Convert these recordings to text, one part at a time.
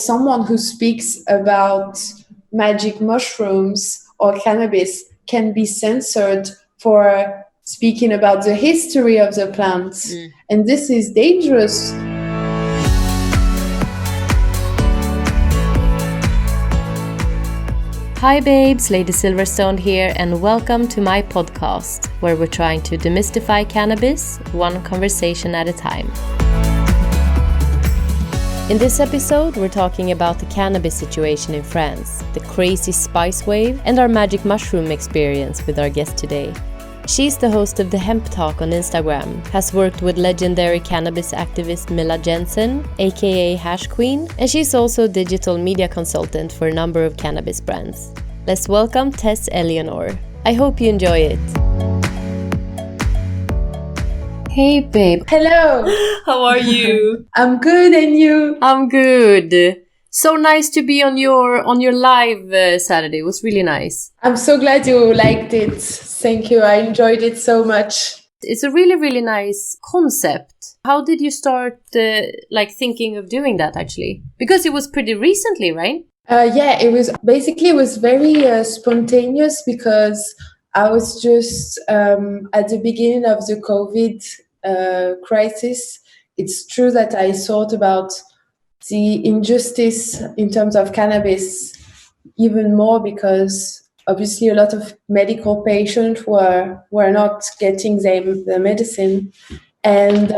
someone who speaks about magic mushrooms or cannabis can be censored for speaking about the history of the plants. And this is dangerous. Hi babes, Lady Silverstone here, and welcome to my podcast, where we're trying to demystify cannabis, one conversation at a time. In this episode, we're talking about the cannabis situation in France, the crazy spice wave, and our magic mushroom experience with our guest today. She's the host of the Hemp Talk on Instagram, has worked with legendary cannabis activist Mila Jensen, aka Hash Queen, and she's also a digital media consultant for a number of cannabis brands. Let's welcome Tess Eleanor. I hope you enjoy it. Hey babe. Hello. How are you? I'm good, and you? I'm good. So nice to be on your live Saturday. It was really nice. I'm so glad you liked it. Thank you. I enjoyed it so much. It's a really, really nice concept. How did you start thinking of doing that actually? Because it was pretty recently, right? Yeah, it was very spontaneous because I was just at the beginning of the COVID crisis. It's true that I thought about the injustice in terms of cannabis even more because obviously a lot of medical patients were not getting the medicine. And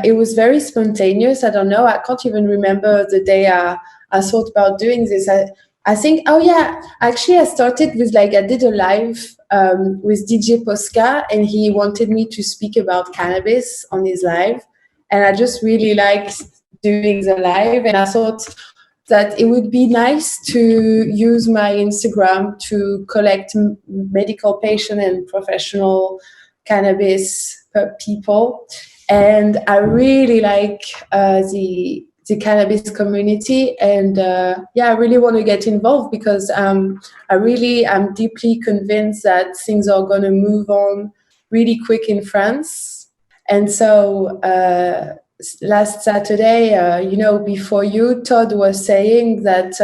it was very spontaneous. I don't know. I can't even remember the day I thought about doing this. I think, actually I started with I did a live with DJ Posca, and he wanted me to speak about cannabis on his live. And I just really liked doing the live, and I thought that it would be nice to use my Instagram to collect medical patient and professional cannabis people. And I really like the cannabis community, and I really want to get involved because I'm deeply convinced that things are going to move on really quick in France. And so last Saturday, before you, Todd was saying that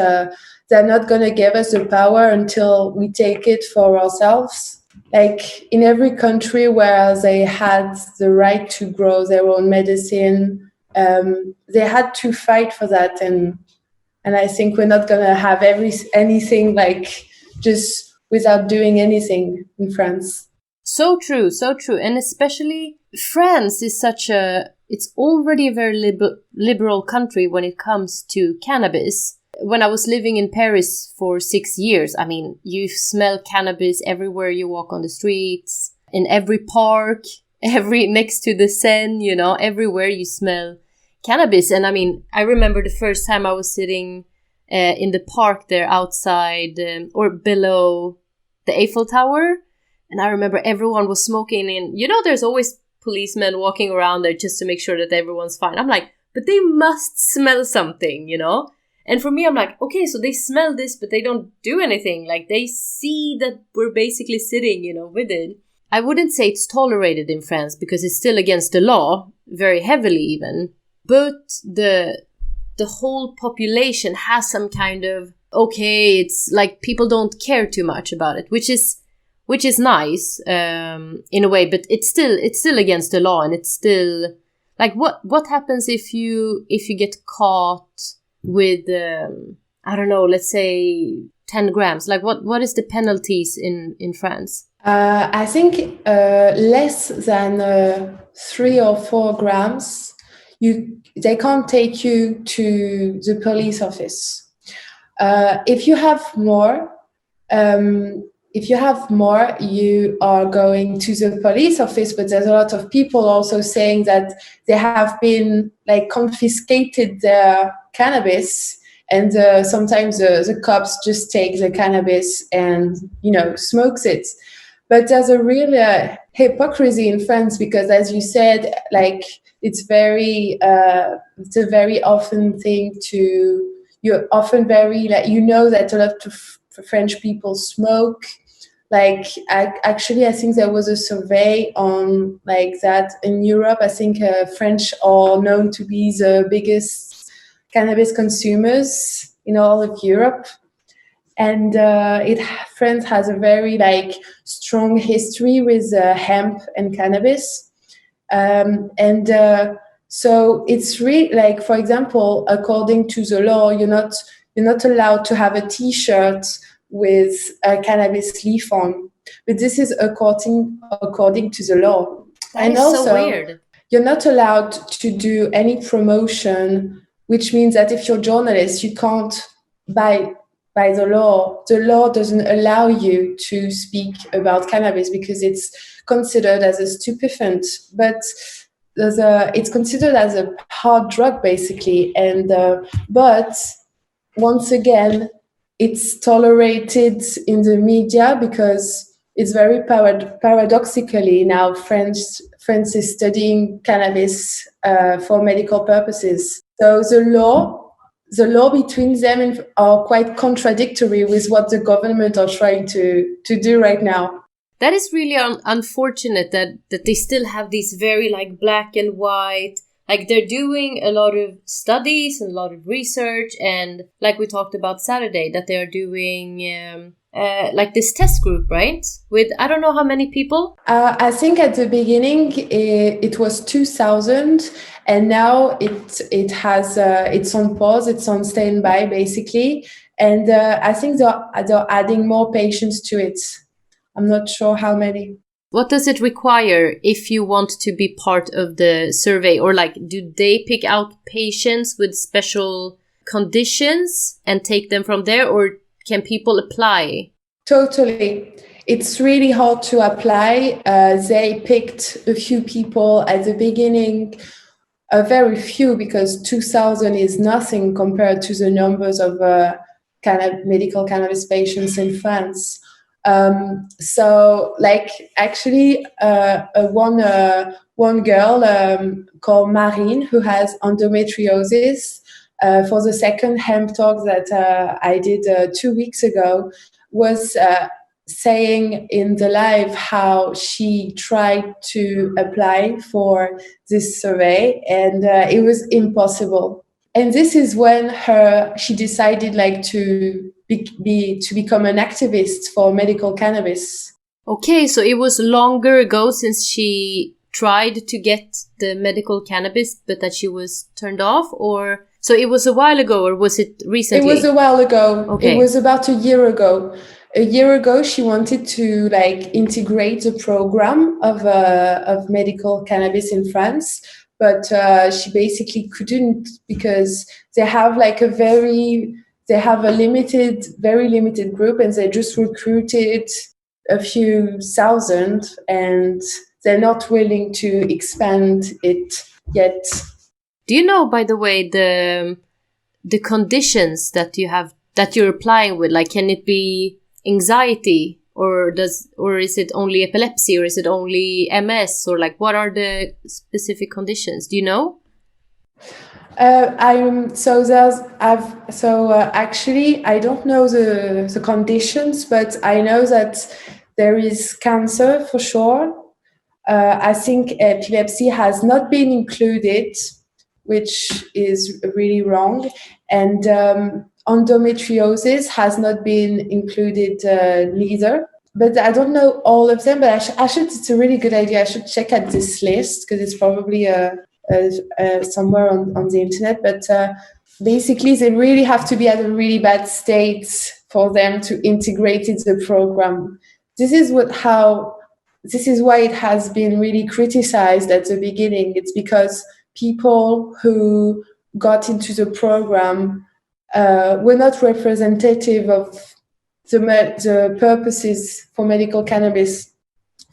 they're not going to give us the power until we take it for ourselves. Like in every country where they had the right to grow their own medicine, they had to fight for that. And I think we're not going to have anything just without doing anything in France. So true. And especially France is it's already a very liberal country when it comes to cannabis. When I was living in Paris for 6 years, I mean, you smell cannabis everywhere you walk on the streets, in every park, next to the Seine, everywhere you smell cannabis. And I mean, I remember the first time I was sitting in the park there outside or below the Eiffel Tower. And I remember everyone was smoking, and there's always policemen walking around there just to make sure that everyone's fine. I'm like, but they must smell something, And for me, I'm like, okay, so they smell this, but they don't do anything. Like, they see that we're basically sitting, with it. I wouldn't say it's tolerated in France because it's still against the law, very heavily even. But the whole population has some kind of, okay, it's like people don't care too much about it, which is nice in a way, but it's still against the law, and it's still like what happens if you get caught with I don't know, let's say 10 grams. Like what is the penalties in France? I think less than 3 or 4 grams, they can't take you to the police office. If you have more. You are going to the police office, but there's a lot of people also saying that they have been confiscated their cannabis, and sometimes the cops just take the cannabis and smokes it. But there's a real hypocrisy in France because, as you said, it's a very often thing to. You're often very that a lot of French people smoke. I think there was a survey on that in Europe. I think French are known to be the biggest cannabis consumers in all of Europe. And France has a very strong history with hemp and cannabis. And so it's really for example, according to the law, you're not allowed to have a T-shirt with a cannabis leaf on, but this is according to the law. That and is also, so weird. You're not allowed to do any promotion, which means that if you're a journalist, you can't by the law. The law doesn't allow you to speak about cannabis because it's considered as a stupefacient, but it's considered as a hard drug basically. And but once again, it's tolerated in the media because it's very paradoxically now France is studying cannabis for medical purposes. So the law between them are quite contradictory with what the government are trying to do right now. That is really unfortunate that they still have these very black and white. They're doing a lot of studies and a lot of research, and like we talked about Saturday, that they're doing this test group, right? With I don't know how many people. I think at the beginning it was 2,000, and now it has it's on pause, it's on standby basically, and I think they're adding more patients to it. I'm not sure how many. What does it require if you want to be part of the survey? Or do they pick out patients with special conditions and take them from there? Or can people apply? Totally. It's really hard to apply. They picked a few people at the beginning, a very few, because 2,000 is nothing compared to the numbers of medical cannabis patients in France. So actually one girl called Marine, who has endometriosis, for the second Hemp Talk that I did 2 weeks ago, was saying in the live how she tried to apply for this survey, and it was impossible. And this is when she decided to become an activist for medical cannabis. Okay, so it was longer ago since she tried to get the medical cannabis, but that she was turned off, or so it was a while ago, or was it recently? It was a while ago. Okay. It was about a year ago. A year ago, she wanted to integrate the program of medical cannabis in France, but she basically couldn't because they have very limited group, and they just recruited a few thousand, and they're not willing to expand it yet. Do you know, by the way, the conditions that you're applying with? Can it be anxiety, or is it only epilepsy, or is it only MS, or what are the specific conditions? Do you know? Actually, I don't know the conditions, but I know that there is cancer for sure. I think epilepsy has not been included, which is really wrong, and endometriosis has not been included neither. But I don't know all of them, but I should. It's a really good idea. I should check at this list because it's probably somewhere on the internet. But basically, they really have to be at a really bad state for them to integrate into the program. This is why it has been really criticized at the beginning. It's because people who got into the program were not representative of the purposes for medical cannabis.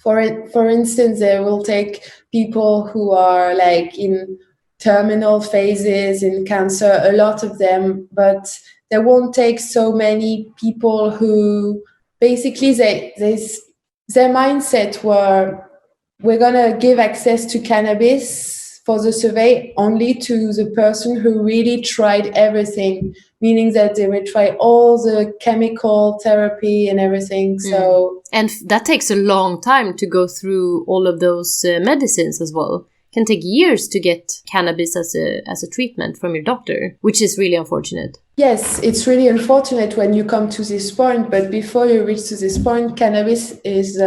For instance, they will take people who are in terminal phases in cancer, a lot of them, but they won't take so many people who basically their mindset we're gonna give access to cannabis for the survey only to the person who really tried everything, meaning that they will try all the chemical therapy and everything. So and that takes a long time to go through all of those medicines as well. can take years to get cannabis as a treatment from your doctor, which is really unfortunate. Yes, it's really unfortunate when you come to this point, but before you reach to this point, cannabis is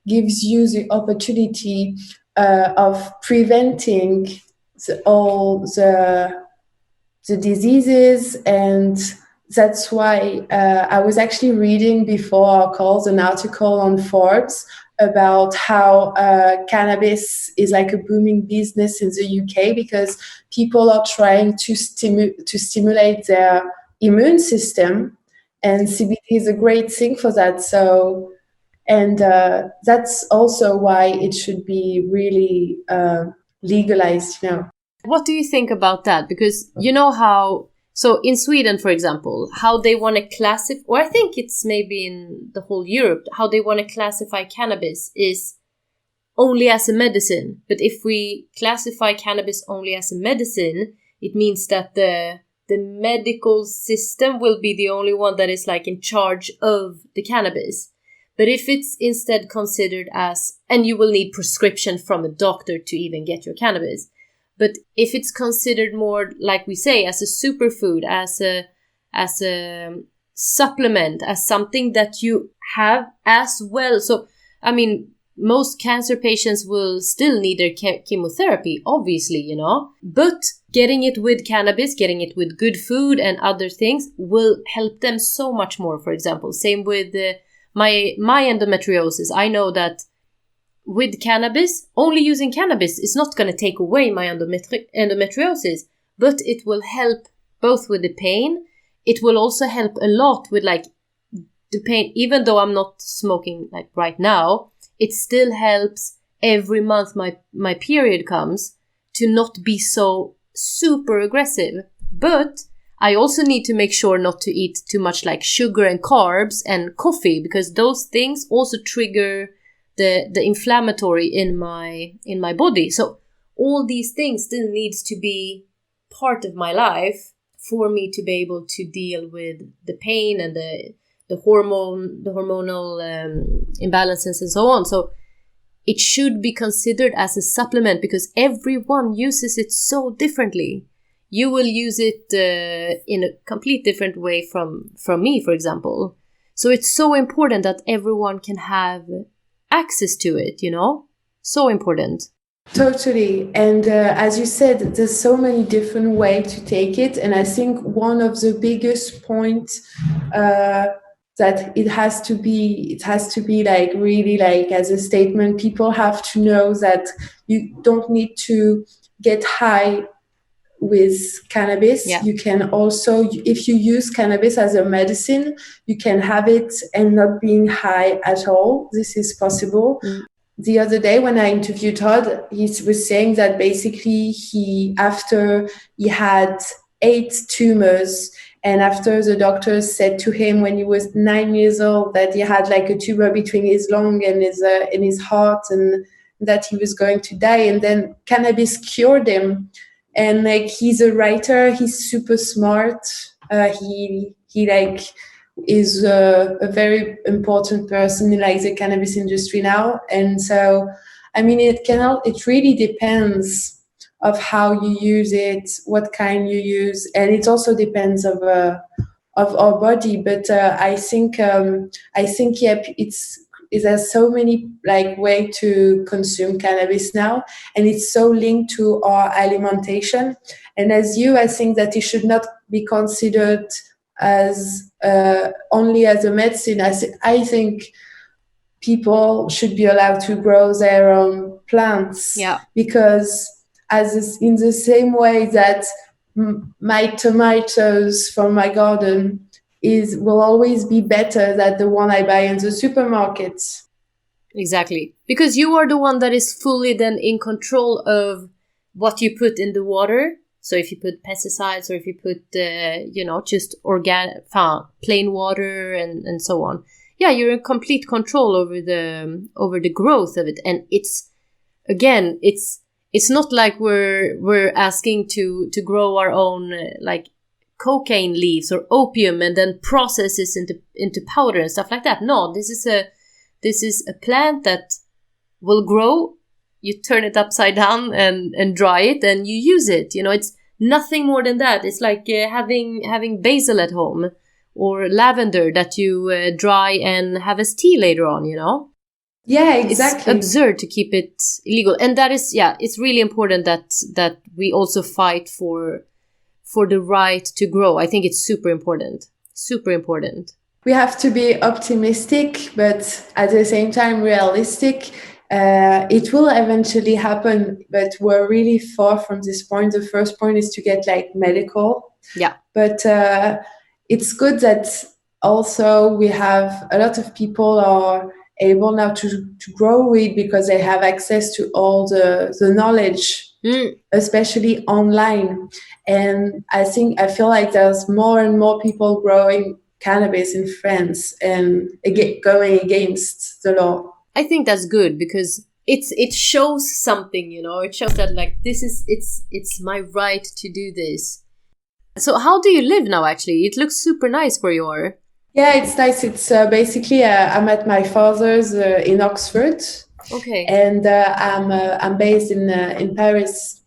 gives you the opportunity of preventing all the diseases, and that's why I was actually reading before our calls an article on Forbes about how cannabis is like a booming business in the UK because people are trying to stimulate their immune system, and CBD is a great thing for that. So, and that's also why it should be really legalized, you know. What do you think about that? Because you know how, so in Sweden, for example, how they want to classify, or I think it's maybe in the whole Europe, how they want to classify cannabis is only as a medicine. But if we classify cannabis only as a medicine, it means that the medical system will be the only one that is like in charge of the cannabis. But if it's instead considered as, and you will need prescription from a doctor to even get your cannabis. But if it's considered more, like we say, as a superfood, as a supplement, as something that you have as well. So, I mean, most cancer patients will still need their chemotherapy, obviously, you know. But getting it with cannabis, getting it with good food and other things will help them so much more, for example. Same with my endometriosis. I know that with cannabis, only using cannabis is not going to take away my endometriosis, but it will help both with the pain. It will also help a lot with like the pain, even though I'm not smoking like right now, it still helps every month my period comes to not be so super aggressive. But I also need to make sure not to eat too much like sugar and carbs and coffee, because those things also trigger the inflammatory in my body. So all these things still needs to be part of my life for me to be able to deal with the pain and the hormonal imbalances and so on. So it should be considered as a supplement because everyone uses it so differently. You will use it in a complete different way from me, for example. So it's so important that everyone can have access to it, you know? So important. Totally. And as you said, there's so many different ways to take it. And I think one of the biggest points that it has to be like really like as a statement, people have to know that you don't need to get high with cannabis. Yeah. You can also, if you use cannabis as a medicine, you can have it and not being high at all. This is possible. The other day when I interviewed Todd, he was saying that basically after he had 8 tumors, and after the doctors said to him when he was 9 years old that he had like a tumor between his lung and his heart, and that he was going to die, and then cannabis cured him. And like he's a writer, he's super smart. He like is a very important person in like the cannabis industry now. And so, I mean, it really depends of how you use it, what kind you use, and it also depends of our body. But I think yeah, there's so many like way to consume cannabis now, and it's so linked to our alimentation. And I think that it should not be considered as only as a medicine. I think people should be allowed to grow their own plants, because in the same way that my tomatoes from my garden will always be better than the one I buy in the supermarket. Exactly. Because you are the one that is fully then in control of what you put in the water. So if you put pesticides or if you put, just plain water and so on. Yeah, you're in complete control over the growth of it. And it's not like we're asking to grow our own, like, cocaine leaves or opium and then process this into powder and stuff like that. No, this is a plant that will grow you turn it upside down and dry it and you use it. You know, it's nothing more than that. It's like having basil at home or lavender that you dry and have as tea later on, you know? Yeah, exactly. It's absurd to keep it illegal. And that is, it's really important that we also fight for the right to grow. I think it's super important. Super important. We have to be optimistic, but at the same time realistic. It will eventually happen, but we're really far from this point. The first point is to get like medical. Yeah. But it's good that also we have a lot of people are able now to grow weed because they have access to all the knowledge, especially online. And I feel like there's more and more people growing cannabis in France and going against the law. I think that's good because it shows something, you know. It shows that like it's my right to do this. So how do you live now? Actually, it looks super nice where you are. Yeah, it's nice. It's basically I'm at my father's in Oxford. Okay. And I'm based in Paris,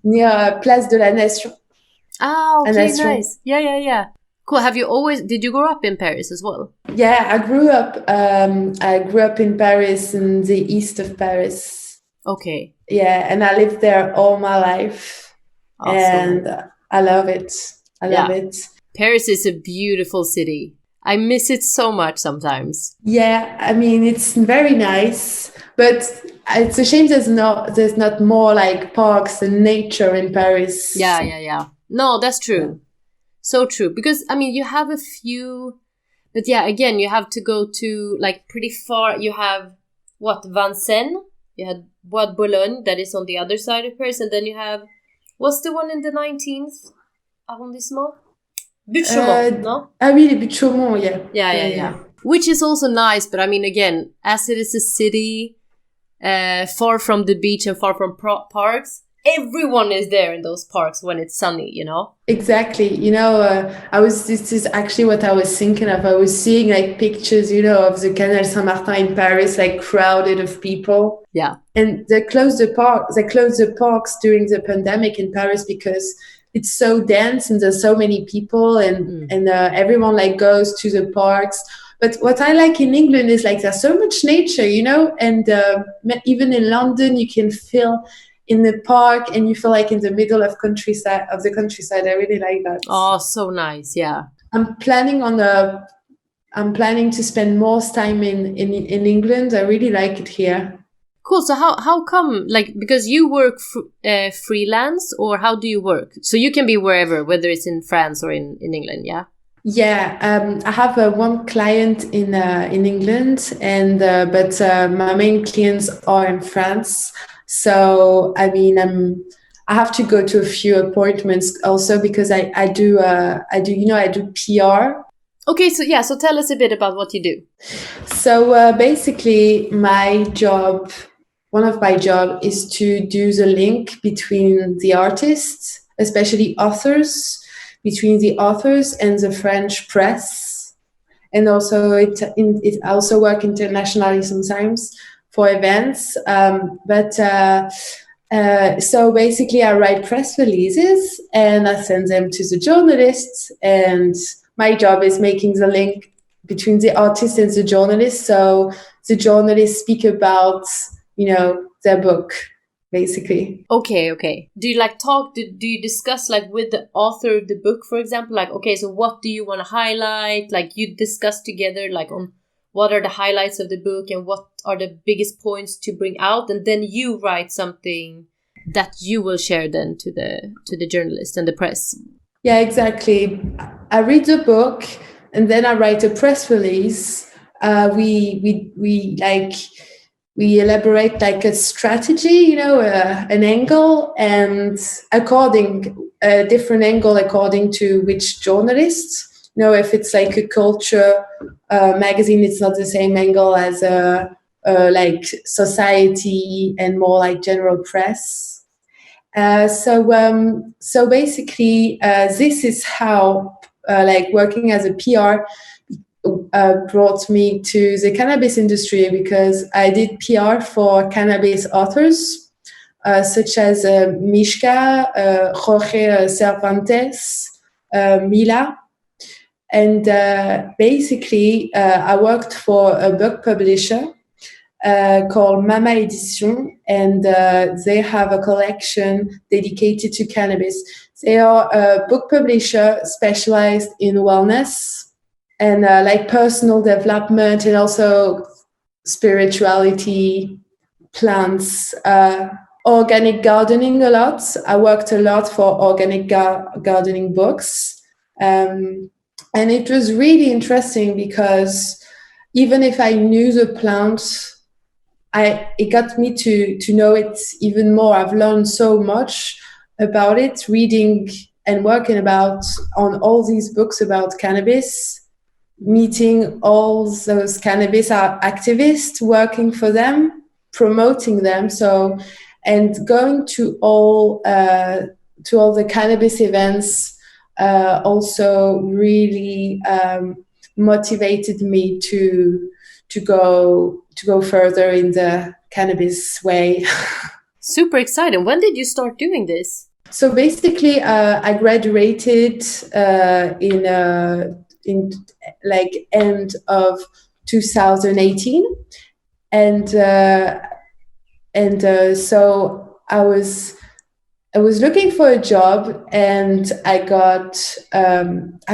near Place de la Nation. Ah, okay, nice. Yeah. Cool. Did you grow up in Paris as well? Yeah, I grew up in Paris, in the east of Paris. Okay. Yeah, and I lived there all my life. Awesome. And I love it. I love it. Paris is a beautiful city. I miss it so much sometimes. Yeah, I mean, it's very nice, but it's a shame there's not more like parks and nature in Paris. Yeah. No, that's true. Yeah. So true. Because, I mean, you have a few, but yeah, again, you have to go to like pretty far. You have Vincennes, you had Bois de Boulogne, that is on the other side of Paris, and then you have, what's the one in the 19th arrondissement? Butte-Chaumont, no? Ah oui, les Butte-Chaumont, yeah. Yeah. Which is also nice, but I mean, again, as it is a city, far from the beach and far from parks, everyone is there in those parks when it's sunny, you know? Exactly. You know, this is actually what I was thinking of. I was seeing like pictures, you know, of the Canal Saint-Martin in Paris, like crowded of people. Yeah. And they closed the parks during the pandemic in Paris because it's so dense and there's so many people and everyone like goes to the parks. But what I like in England is like there's so much nature, you know, and even in London you can feel in the park and you feel like in the middle of the countryside. I really like that. Oh, so nice. Yeah. I'm planning to spend more time in England. I really like it here. Cool. So how come, like, because you work freelance, or how do you work? So you can be wherever, whether it's in France or in England, yeah? Yeah, I have one client in England, and but my main clients are in France. So I mean, I have to go to a few appointments also because I do PR. Okay, so tell us a bit about what you do. So basically, one of my job is to do the link between the artists, especially authors, between the authors and the French press, and also it also work internationally sometimes for events. So basically, I write press releases and I send them to the journalists, and my job is making the link between the artist and the journalist. So the journalists speak about, you know, their book, basically. Okay. Do you like talk? Do you discuss like with the author of the book, for example? Like, okay, so what do you want to highlight? Like you discuss together, like on what are the highlights of the book and what are the biggest points to bring out, and then you write something that you will share then to the journalist and the press. Yeah, exactly. I read the book and then I write a press release. We elaborate like a strategy, you know, an angle, and a different angle according to which journalists. You know, if it's like a culture magazine, it's not the same angle as like society and more like general press. So basically, this is how like working as a PR. brought me to the cannabis industry because I did PR for cannabis authors, such as Mishka, Jorge Cervantes, Mila. And basically, I worked for a book publisher called Mama Edition, and they have a collection dedicated to cannabis. They are a book publisher specialized in wellness and like personal development and also spirituality, plants, organic gardening a lot. I worked a lot for organic gardening books. And it was really interesting because even if I knew the plants, it got me to know it even more. I've learned so much about it, reading and working on all these books about cannabis, meeting all those cannabis activists, working for them, promoting them. So, and going to all the cannabis events also really motivated me to go further in the cannabis way. Super exciting. When did you start doing this? So basically, I graduated in like end of 2018, and so I was looking for a job, and I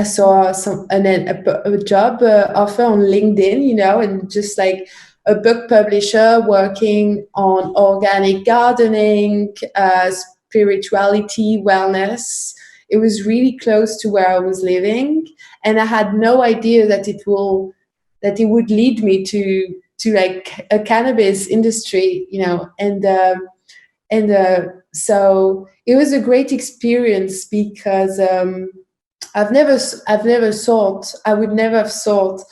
saw a job offer on LinkedIn, and just like a book publisher working on organic gardening, spirituality, wellness. It was really close to where I was living, and I had no idea that it would lead me to like a cannabis industry, and so it was a great experience because I would never have thought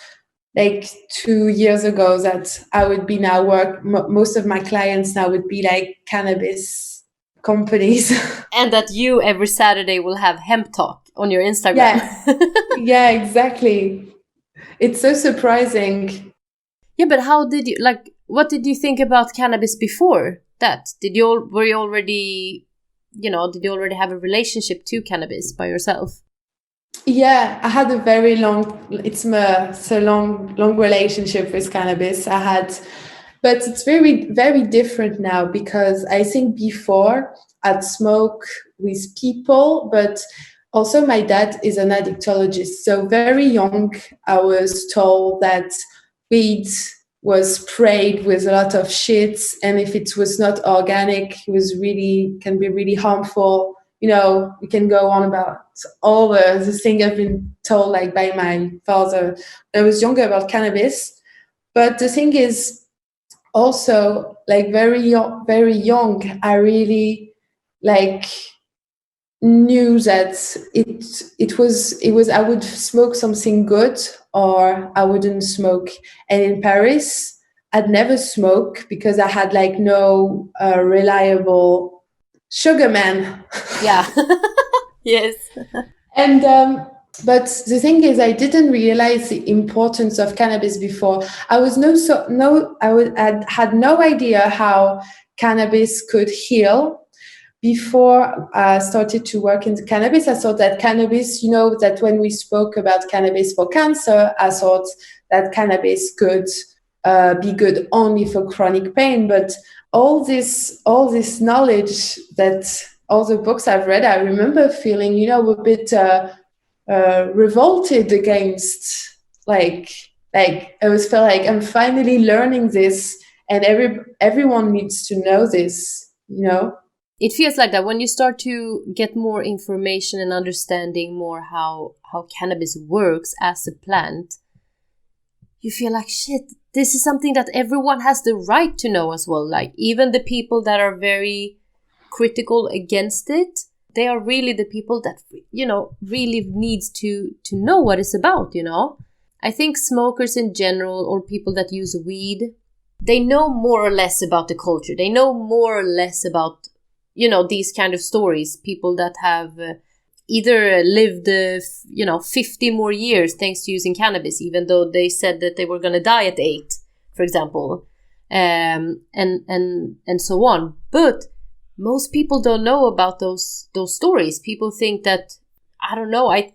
like 2 years ago that I would be now most of my clients now would be like cannabis companies. And that you every Saturday will have Hemp Talk on your Instagram. Yeah, exactly. It's so surprising. Yeah, but what did you think about cannabis before that? Did you already have a relationship to cannabis by yourself? Yeah, I had a very long relationship with cannabis. But it's very, very different now because I think before I'd smoke with people, but also my dad is an addictologist. So very young, I was told that weed was sprayed with a lot of shits, and if it was not organic, can be really harmful. We can go on about all the thing I've been told, like by my father when I was younger about cannabis. But the thing is, also, like very young, I really like knew that it was I would smoke something good or I wouldn't smoke. And in Paris, I'd never smoke because I had like no reliable sugar man. Yeah. Yes. And but the thing is, I didn't realize the importance of cannabis before. I had no idea how cannabis could heal. Before I started to work in cannabis, I thought that cannabis, that when we spoke about cannabis for cancer, I thought that cannabis could be good only for chronic pain. But all this knowledge, that all the books I've read, I remember feeling, a bit revolted against, like I always felt like I'm finally learning this, and everyone needs to know this. It feels like that when you start to get more information and understanding more how cannabis works as a plant, you feel like, shit, this is something that everyone has the right to know as well. Like even the people that are very critical against it, they are really the people that, really needs to know what it's about, I think smokers in general, or people that use weed, they know more or less about the culture. They know more or less about, these kind of stories, people that have either lived 50 more years thanks to using cannabis, even though they said that they were going to die at 8, for example, and so on. But most people don't know about those stories. People think that, I don't know. I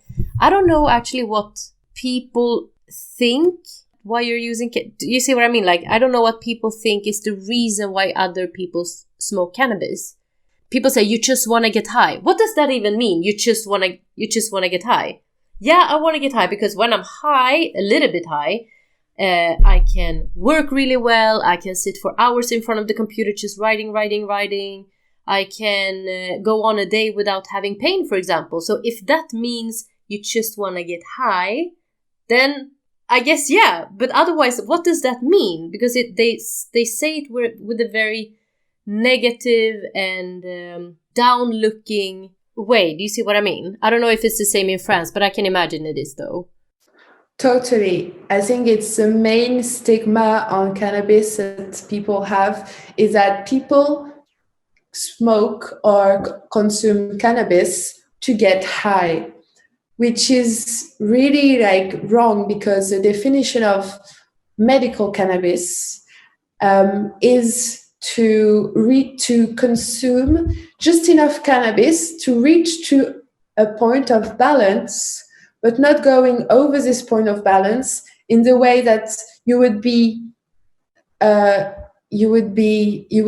don't know actually what people think why you're using it. Do you see what I mean? Like, I don't know what people think is the reason why other people smoke cannabis. People say you just want to get high. What does that even mean? You just want to get high. Yeah, I want to get high because when I'm high, a little bit high, I can work really well. I can sit for hours in front of the computer just writing. I can go on a day without having pain, for example. So if that means you just want to get high, then I guess, yeah. But otherwise, what does that mean? Because they say it with a very negative and down-looking way. Do you see what I mean? I don't know if it's the same in France, but I can imagine it is, though. Totally. I think it's the main stigma on cannabis that people have is that people smoke or consume cannabis to get high, which is really like wrong, because the definition of medical cannabis is to consume just enough cannabis to reach to a point of balance, but not going over this point of balance in the way that you would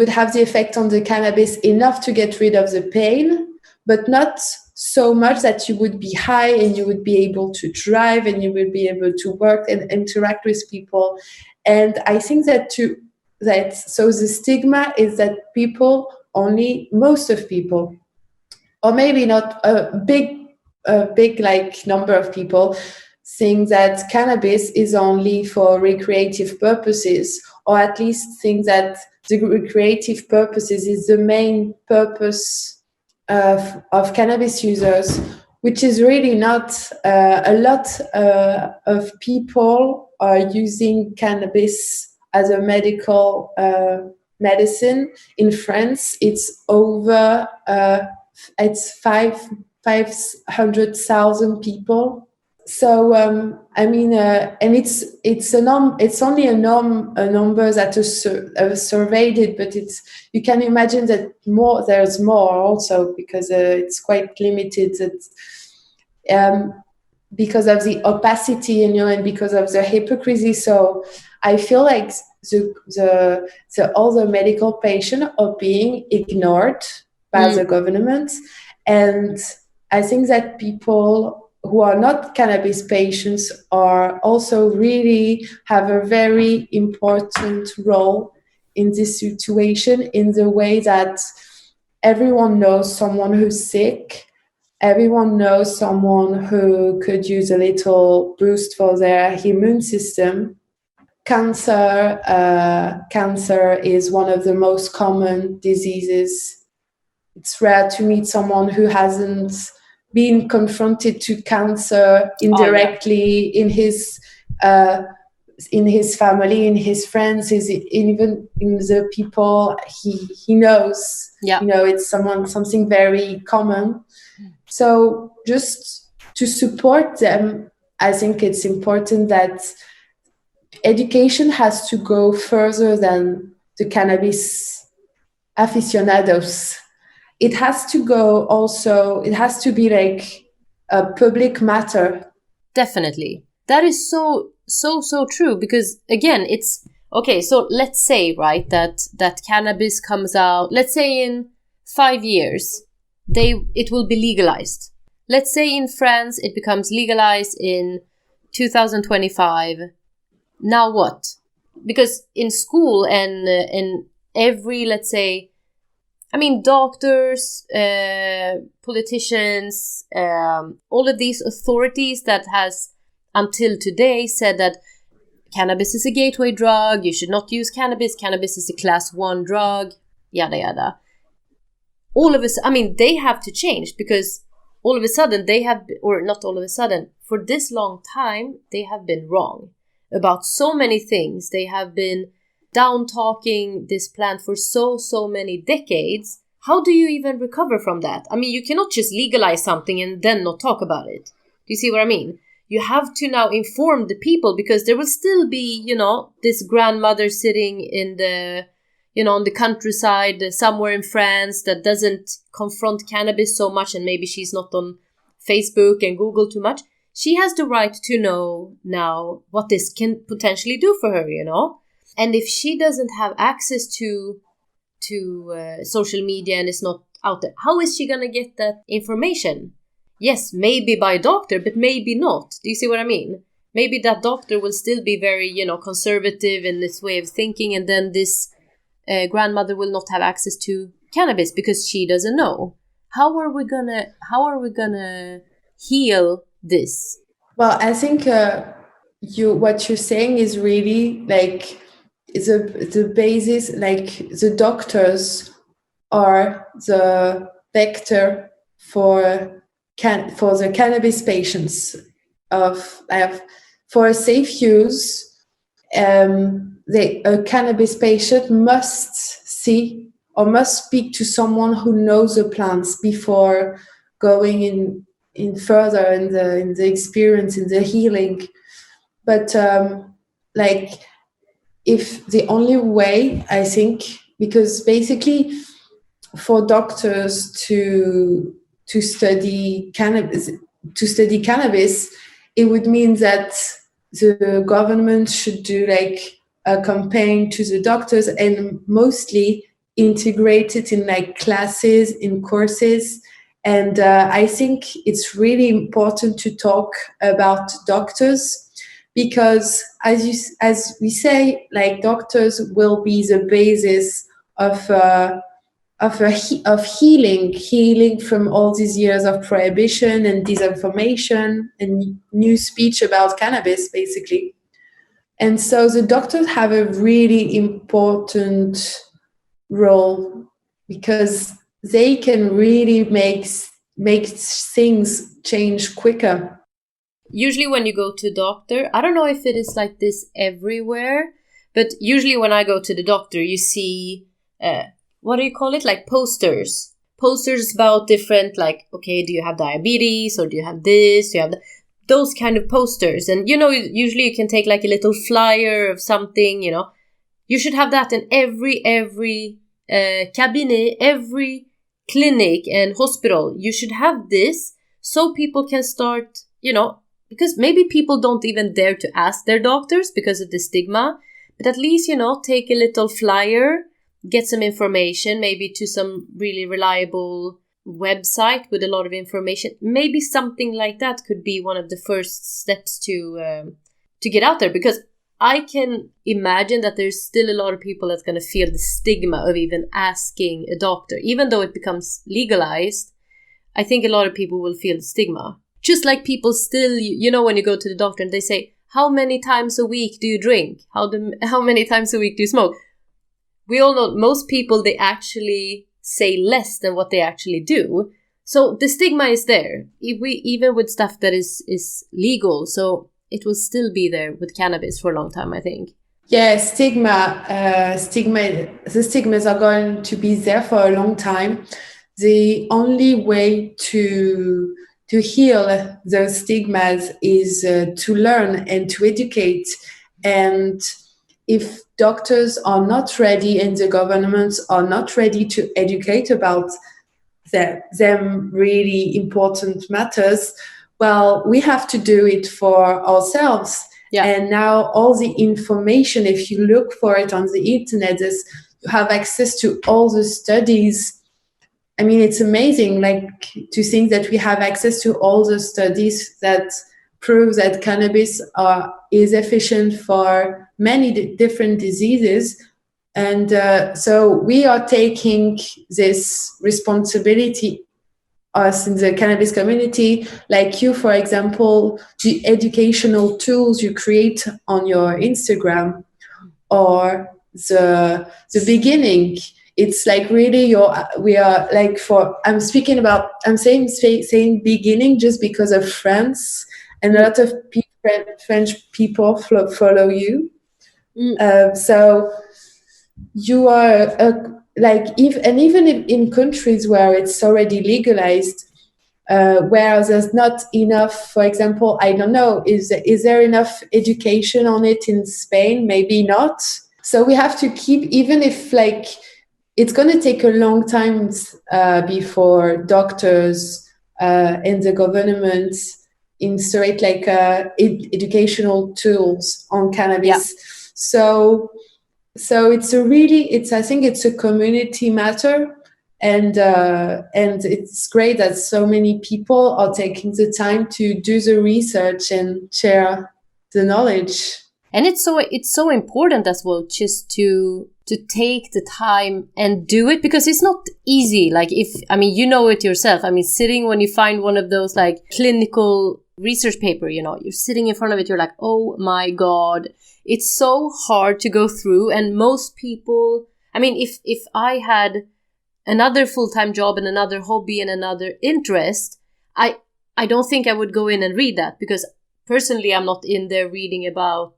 have the effect on the cannabis enough to get rid of the pain, but not so much that you would be high and you would be able to drive and you would be able to work and interact with people. And I think so the stigma is that most of people, or maybe not a big like number of people, think that cannabis is only for recreative purposes, or at least think that the recreative purposes is the main purpose of cannabis users, which is really not. A lot of people are using cannabis as a medical medicine. In France, it's over it's 500,000 people. So I mean, and it's only a number that is surveyed it, but you can imagine that there's more also, because it's quite limited. Because of the opacity, and because of the hypocrisy. So I feel like all the medical patients are being ignored by the government, and I think that people who are not cannabis patients are also really have a very important role in this situation, in the way that everyone knows someone who's sick. Everyone knows someone who could use a little boost for their immune system. Cancer is one of the most common diseases. It's rare to meet someone who hasn't been confronted to cancer indirectly in his family, in his friends, even in the people he knows. Yeah. It's something very common. So just to support them, I think it's important that education has to go further than the cannabis aficionados. It has to be like a public matter. Definitely. That is so true, because again, it's okay. So let's say, right, that cannabis comes out, let's say in 5 years, it will be legalized. Let's say in France, it becomes legalized in 2025. Now what? Because in school and in every, let's say, I mean, doctors, politicians, all of these authorities that has until today said that cannabis is a gateway drug, you should not use cannabis, cannabis is a class 1 drug, yada yada. All of us, I mean, they have to change, because all of a sudden not all of a sudden, for this long time, they have been wrong about so many things. They have been down talking this plant for so many decades. how do you even recover from that? I mean, you cannot just legalize something and then not talk about it. Do you see what I mean? You have to now inform the people, because there will still be, this grandmother sitting in the, on the countryside somewhere in France that doesn't confront cannabis so much, and maybe she's not on Facebook and Google too much. She has the right to know now what this can potentially do for her, And if she doesn't have access to social media and is not out there, how is she going to get that information? Yes, maybe by a doctor, but maybe not. Do you see what I mean? Maybe that doctor will still be very, conservative in this way of thinking, and then this grandmother will not have access to cannabis because she doesn't know. How are we gonna heal this? Well, I think what you're saying is really like the basis. Like the doctors are the vector for the cannabis patients for safe use. A cannabis patient must see or must speak to someone who knows the plants before going in further in the experience, in the healing. But if the only way, I think, because basically for doctors to study cannabis, it would mean that the government should do like a campaign to the doctors and mostly integrate it in like classes, in courses. And I think it's really important to talk about doctors, because as we say, like doctors will be the basis of healing from all these years of prohibition and disinformation and new speech about cannabis, basically. And so the doctors have a really important role, because they can really make things change quicker. Usually when you go to doctor, I don't know if it is like this everywhere, but usually when I go to the doctor, you see, what do you call it? Like posters about different, like, okay, do you have diabetes, or do you have this? Do you have those kind of posters? And, usually you can take like a little flyer of something, you should have that in every cabinet, every clinic and hospital. You should have this so people can start, because maybe people don't even dare to ask their doctors because of the stigma, but at least, take a little flyer, get some information, maybe to some really reliable website with a lot of information. Maybe something like that could be one of the first steps to get out there, because I can imagine that there's still a lot of people that's going to feel the stigma of even asking a doctor. Even though it becomes legalized, I think a lot of people will feel the stigma. Just like people still, when you go to the doctor and they say, how many times a week do you drink? How many times a week do you smoke? We all know most people, they actually say less than what they actually do. So the stigma is there, even with stuff that is legal. So it will still be there with cannabis for a long time, I think. Yeah, the stigmas are going to be there for a long time. The only way to heal those stigmas is to learn and to educate. And if doctors are not ready and the governments are not ready to educate about them really important matters, well, we have to do it for ourselves. Yeah. And now all the information, if you look for it on the internet, you have access to all the studies. I mean, it's amazing, like, to think that we have access to all the studies that prove that cannabis is efficient for many different diseases. And so we are taking this responsibility, us in the cannabis community, like you, for example, the educational tools you create on your Instagram, or the beginning. It's like really we are like I'm saying beginning just because of France, and a lot of French people follow you. So you are like even in countries where it's already legalized, where there's not enough, for example, I don't know, is there enough education on it in Spain? Maybe not. So we have to keep, even if like it's going to take a long time before doctors and the government insert like educational tools on cannabis. Yeah. So it's I think it's a community matter, and it's great that so many people are taking the time to do the research and share the knowledge. And it's so important as well, just to take the time and do it, because it's not easy. Like, if, I mean, you know it yourself. I mean, sitting, when you find one of those like clinical research paper, you know, you're sitting in front of it, you're like, oh my God, it's so hard to go through. And most people, I mean, if I had another full-time job and another hobby and another interest, I don't think I would go in and read that, because personally, I'm not in there reading about,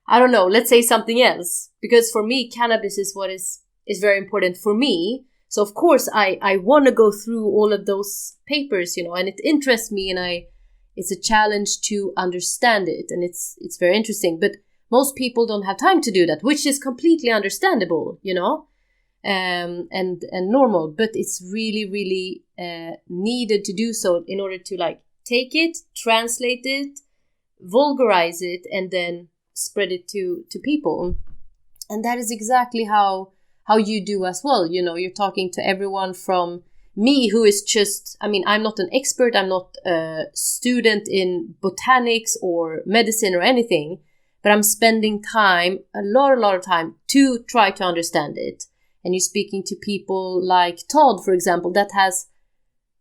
I don't know, let's say something else. Because for me, cannabis is what is very important for me. So of course, I want to go through all of those papers, you know, and it interests me, and it's a challenge to understand it, and it's very interesting. But most people don't have time to do that, which is completely understandable, you know, and normal. But it's really, really needed to do so in order to like take it, translate it, vulgarize it, and then spread it to people. And that is exactly how you do as well. You know, you're talking to everyone from me, who is just, I mean, I'm not an expert, I'm not a student in botanics or medicine or anything, but I'm spending time, a lot of time, to try to understand it. And you're speaking to people like Todd, for example, that has,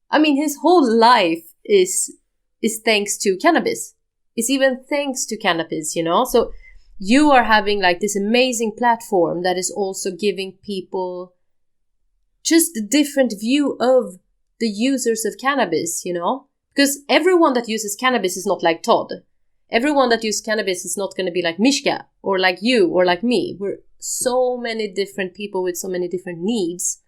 I mean, his whole life is thanks to cannabis. It's even thanks to cannabis, you know? So you are having like this amazing platform that is also giving people just a different view of the users of cannabis, you know? Because everyone that uses cannabis is not like Todd. Everyone that uses cannabis is not going to be like Mishka or like you or like me. We're so many different people with so many different needs.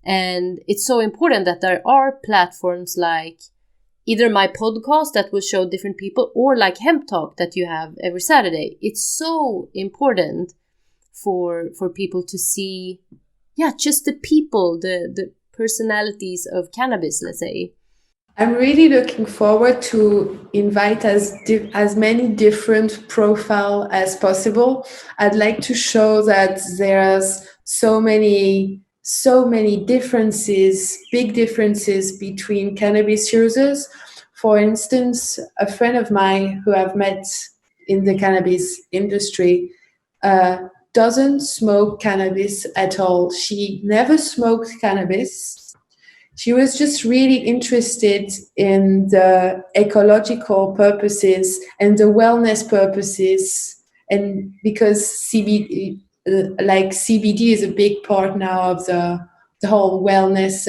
And it's so important that there are platforms like either my podcast that will show different people, or like Hemp Talk that you have every Saturday. It's so important for people to see, yeah, just the people, the personalities of cannabis, let's say. I'm really looking forward to invite as many different profile as possible. I'd like to show that there's so many differences, big differences between cannabis users. For instance, a friend of mine who I've met in the cannabis industry doesn't smoke cannabis at all. She never smoked cannabis. She was just really interested in the ecological purposes and the wellness purposes, and because CBD is a big part now of the whole wellness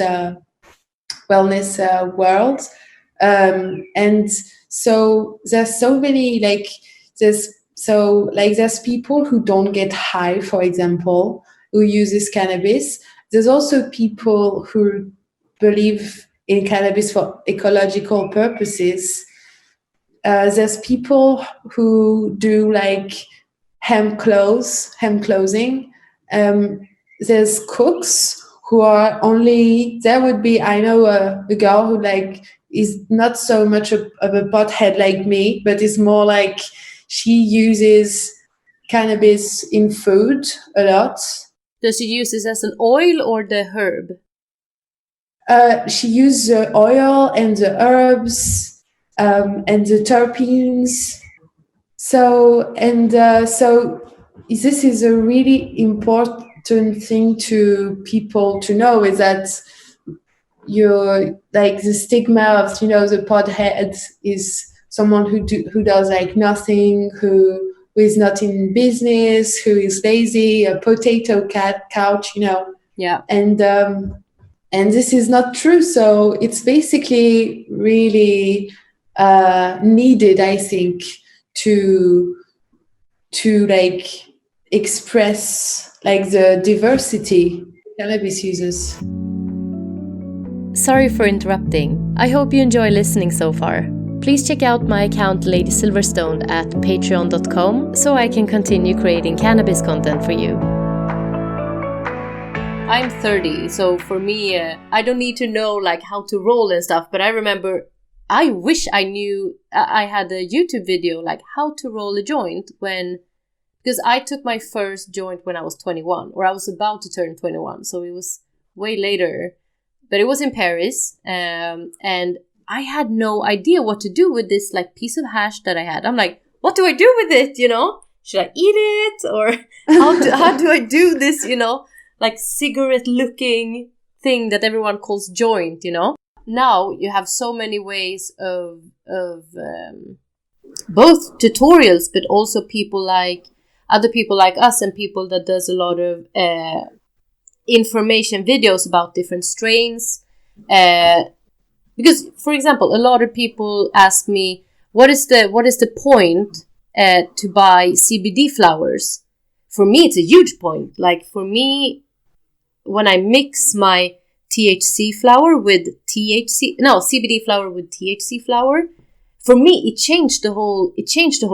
world, and so there's so many there's people who don't get high, for example, who uses cannabis. There's also people who believe in cannabis for ecological purposes. There's people who do like hemp clothing. There's cooks who are only, there would be, I know a girl who like is not so much of a pothead like me, but is more like she uses cannabis in food a lot. Does she use this as an oil or the herb? She used the oil and the herbs and the terpenes. So this is a really important thing to people to know, is that you're like the stigma of, you know, the pothead is someone who does like nothing, who is not in business, who is lazy, a potato couch, you know. Yeah. And this is not true. So it's basically really needed, I think, to like express like the diversity cannabis users. Sorry for interrupting. I hope you enjoy listening so far. Please check out my account Lady Silverstone at patreon.com so I can continue creating cannabis content for you. I'm 30, so for me, I don't need to know like how to roll and stuff, but I remember I wish I knew I had a YouTube video like how to roll a joint because I took my first joint when I was 21, or I was about to turn 21, so it was way later. But it was in Paris, and I had no idea what to do with this like piece of hash that I had. I'm like, what do I do with it? You know, should I eat it, or how do I do this? You know, like cigarette-looking thing that everyone calls joint. You know, now you have so many ways of both tutorials, but also other people like us and people that does a lot of information videos about different strains. Because, for example, a lot of people ask me, what is the point to buy CBD flowers? For me, it's a huge point. Like for me, when I mix my CBD flower with THC flower, for me, it changed the whole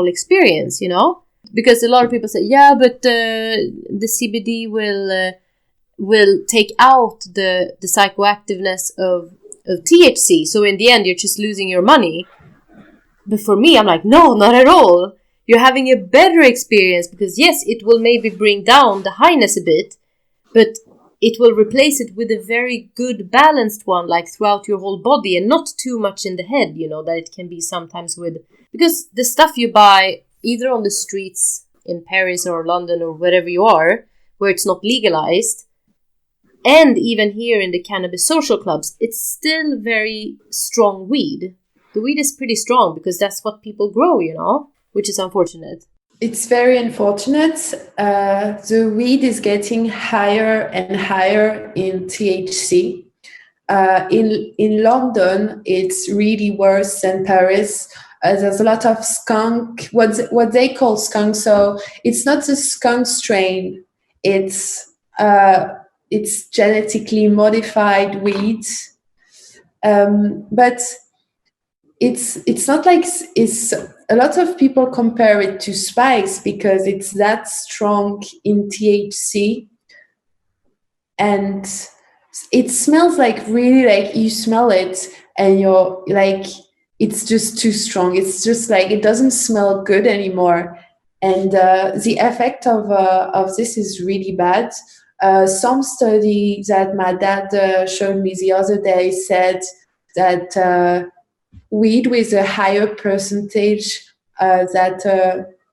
experience, you know? Because a lot of people say, yeah, but the CBD will take out the psychoactiveness of THC. So in the end, you're just losing your money. But for me, I'm like, no, not at all. You're having a better experience because yes, it will maybe bring down the highness a bit, but it will replace it with a very good balanced one, like throughout your whole body and not too much in the head, you know, that it can be sometimes with. Because the stuff you buy either on the streets in Paris or London or wherever you are, where it's not legalized, and even here in the cannabis social clubs, it's still very strong weed. The weed is pretty strong because that's what people grow, you know, which is unfortunate. It's very unfortunate. The weed is getting higher and higher in THC. In London, it's really worse than Paris. There's a lot of skunk, what they call skunk. So it's not the skunk strain. It's genetically modified weed, but it's not like it's. A lot of people compare it to spice because it's that strong in THC, and it smells like really like you smell it and you're like it's just too strong. It's just like it doesn't smell good anymore, and the effect of this is really bad. Some study that my dad showed me the other day said that weed with a higher percentage, that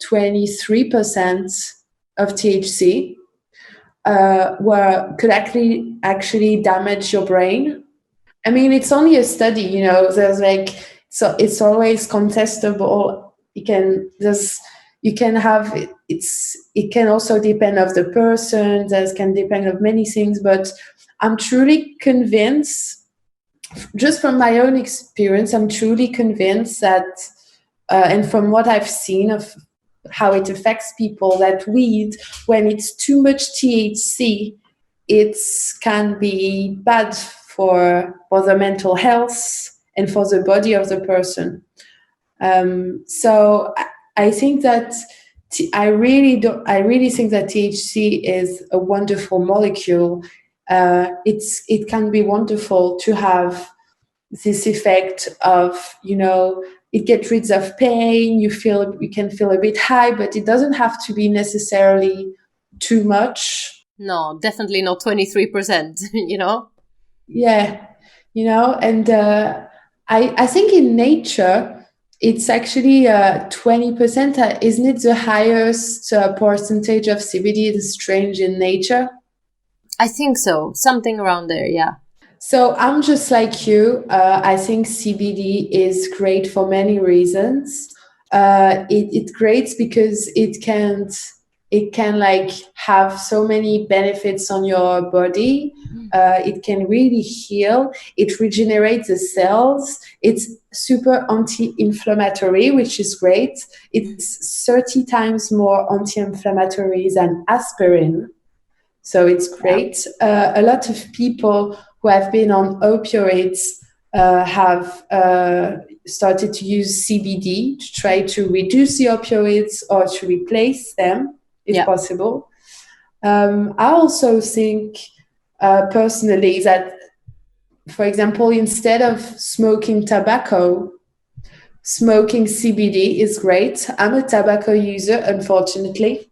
23% of THC, could actually damage your brain. I mean, it's only a study, you know. There's like, so it's always contestable. It can also depend of the person. That can depend of many things, but I'm truly convinced, just from my own experience, I'm truly convinced that, and from what I've seen of how it affects people, that weed, when it's too much THC, it can be bad for the mental health and for the body of the person. So I think that I really think that THC is a wonderful molecule. It can be wonderful to have this effect of, you know, it gets rid of pain. You can feel a bit high, but it doesn't have to be necessarily too much. No, definitely not 23%. You know. Yeah, you know, and I think in nature it's actually 20%. Isn't it the highest percentage of CBD is strange in nature? I think so. Something around there, yeah. So I'm just like you. I think CBD is great for many reasons. It's great because it it can like have so many benefits on your body. It can really heal. It regenerates the cells. It's super anti-inflammatory, which is great. It's 30 times more anti-inflammatory than aspirin. So it's great. A lot of people who have been on opioids have started to use CBD to try to reduce the opioids or to replace them if possible. I also think personally that, for example, instead of smoking tobacco, smoking CBD is great. I'm a tobacco user, unfortunately.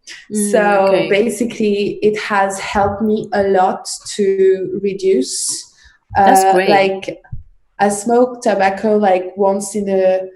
So basically, it has helped me a lot to reduce. That's great. Like I smoke tobacco like once in a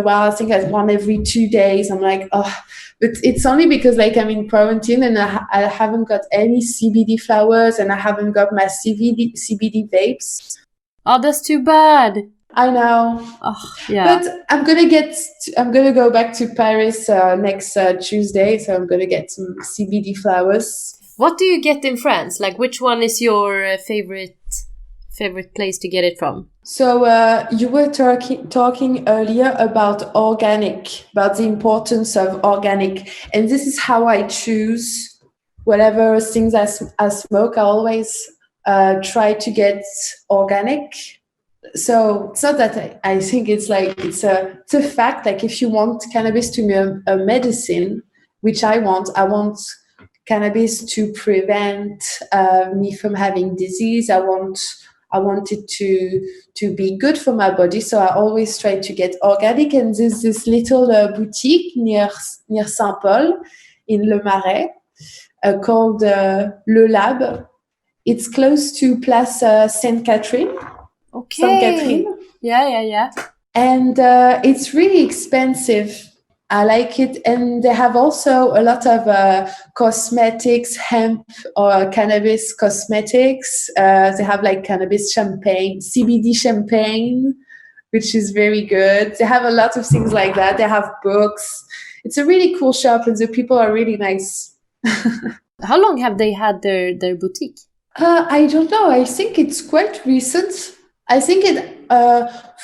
while. I think like one every 2 days. I'm like, oh, but it's only because like I'm in quarantine and I haven't got any CBD flowers and I haven't got my CBD vapes. Oh, that's too bad. I know. Oh, yeah. But I'm gonna go back to Paris next Tuesday, so I'm gonna get some CBD flowers. What do you get in France? Like, which one is your favorite place to get it from? So you were talking earlier about organic, about the importance of organic, and this is how I choose whatever things I smoke. I always try to get organic. So it's not that I think it's like it's a fact. Like if you want cannabis to be a medicine, which I want cannabis to prevent me from having disease. I want it to be good for my body. So I always try to get organic. And there's this little boutique near Saint Paul in Le Marais called Le Lab. It's close to Place Sainte Catherine. Okay. Sainte Catherine. Yeah. And it's really expensive. I like it. And they have also a lot of cosmetics, hemp or cannabis cosmetics. They have like cannabis champagne, CBD champagne, which is very good. They have a lot of things like that. They have books. It's a really cool shop and the people are really nice. How long have they had their boutique? I don't know. I think it's quite recent. I think it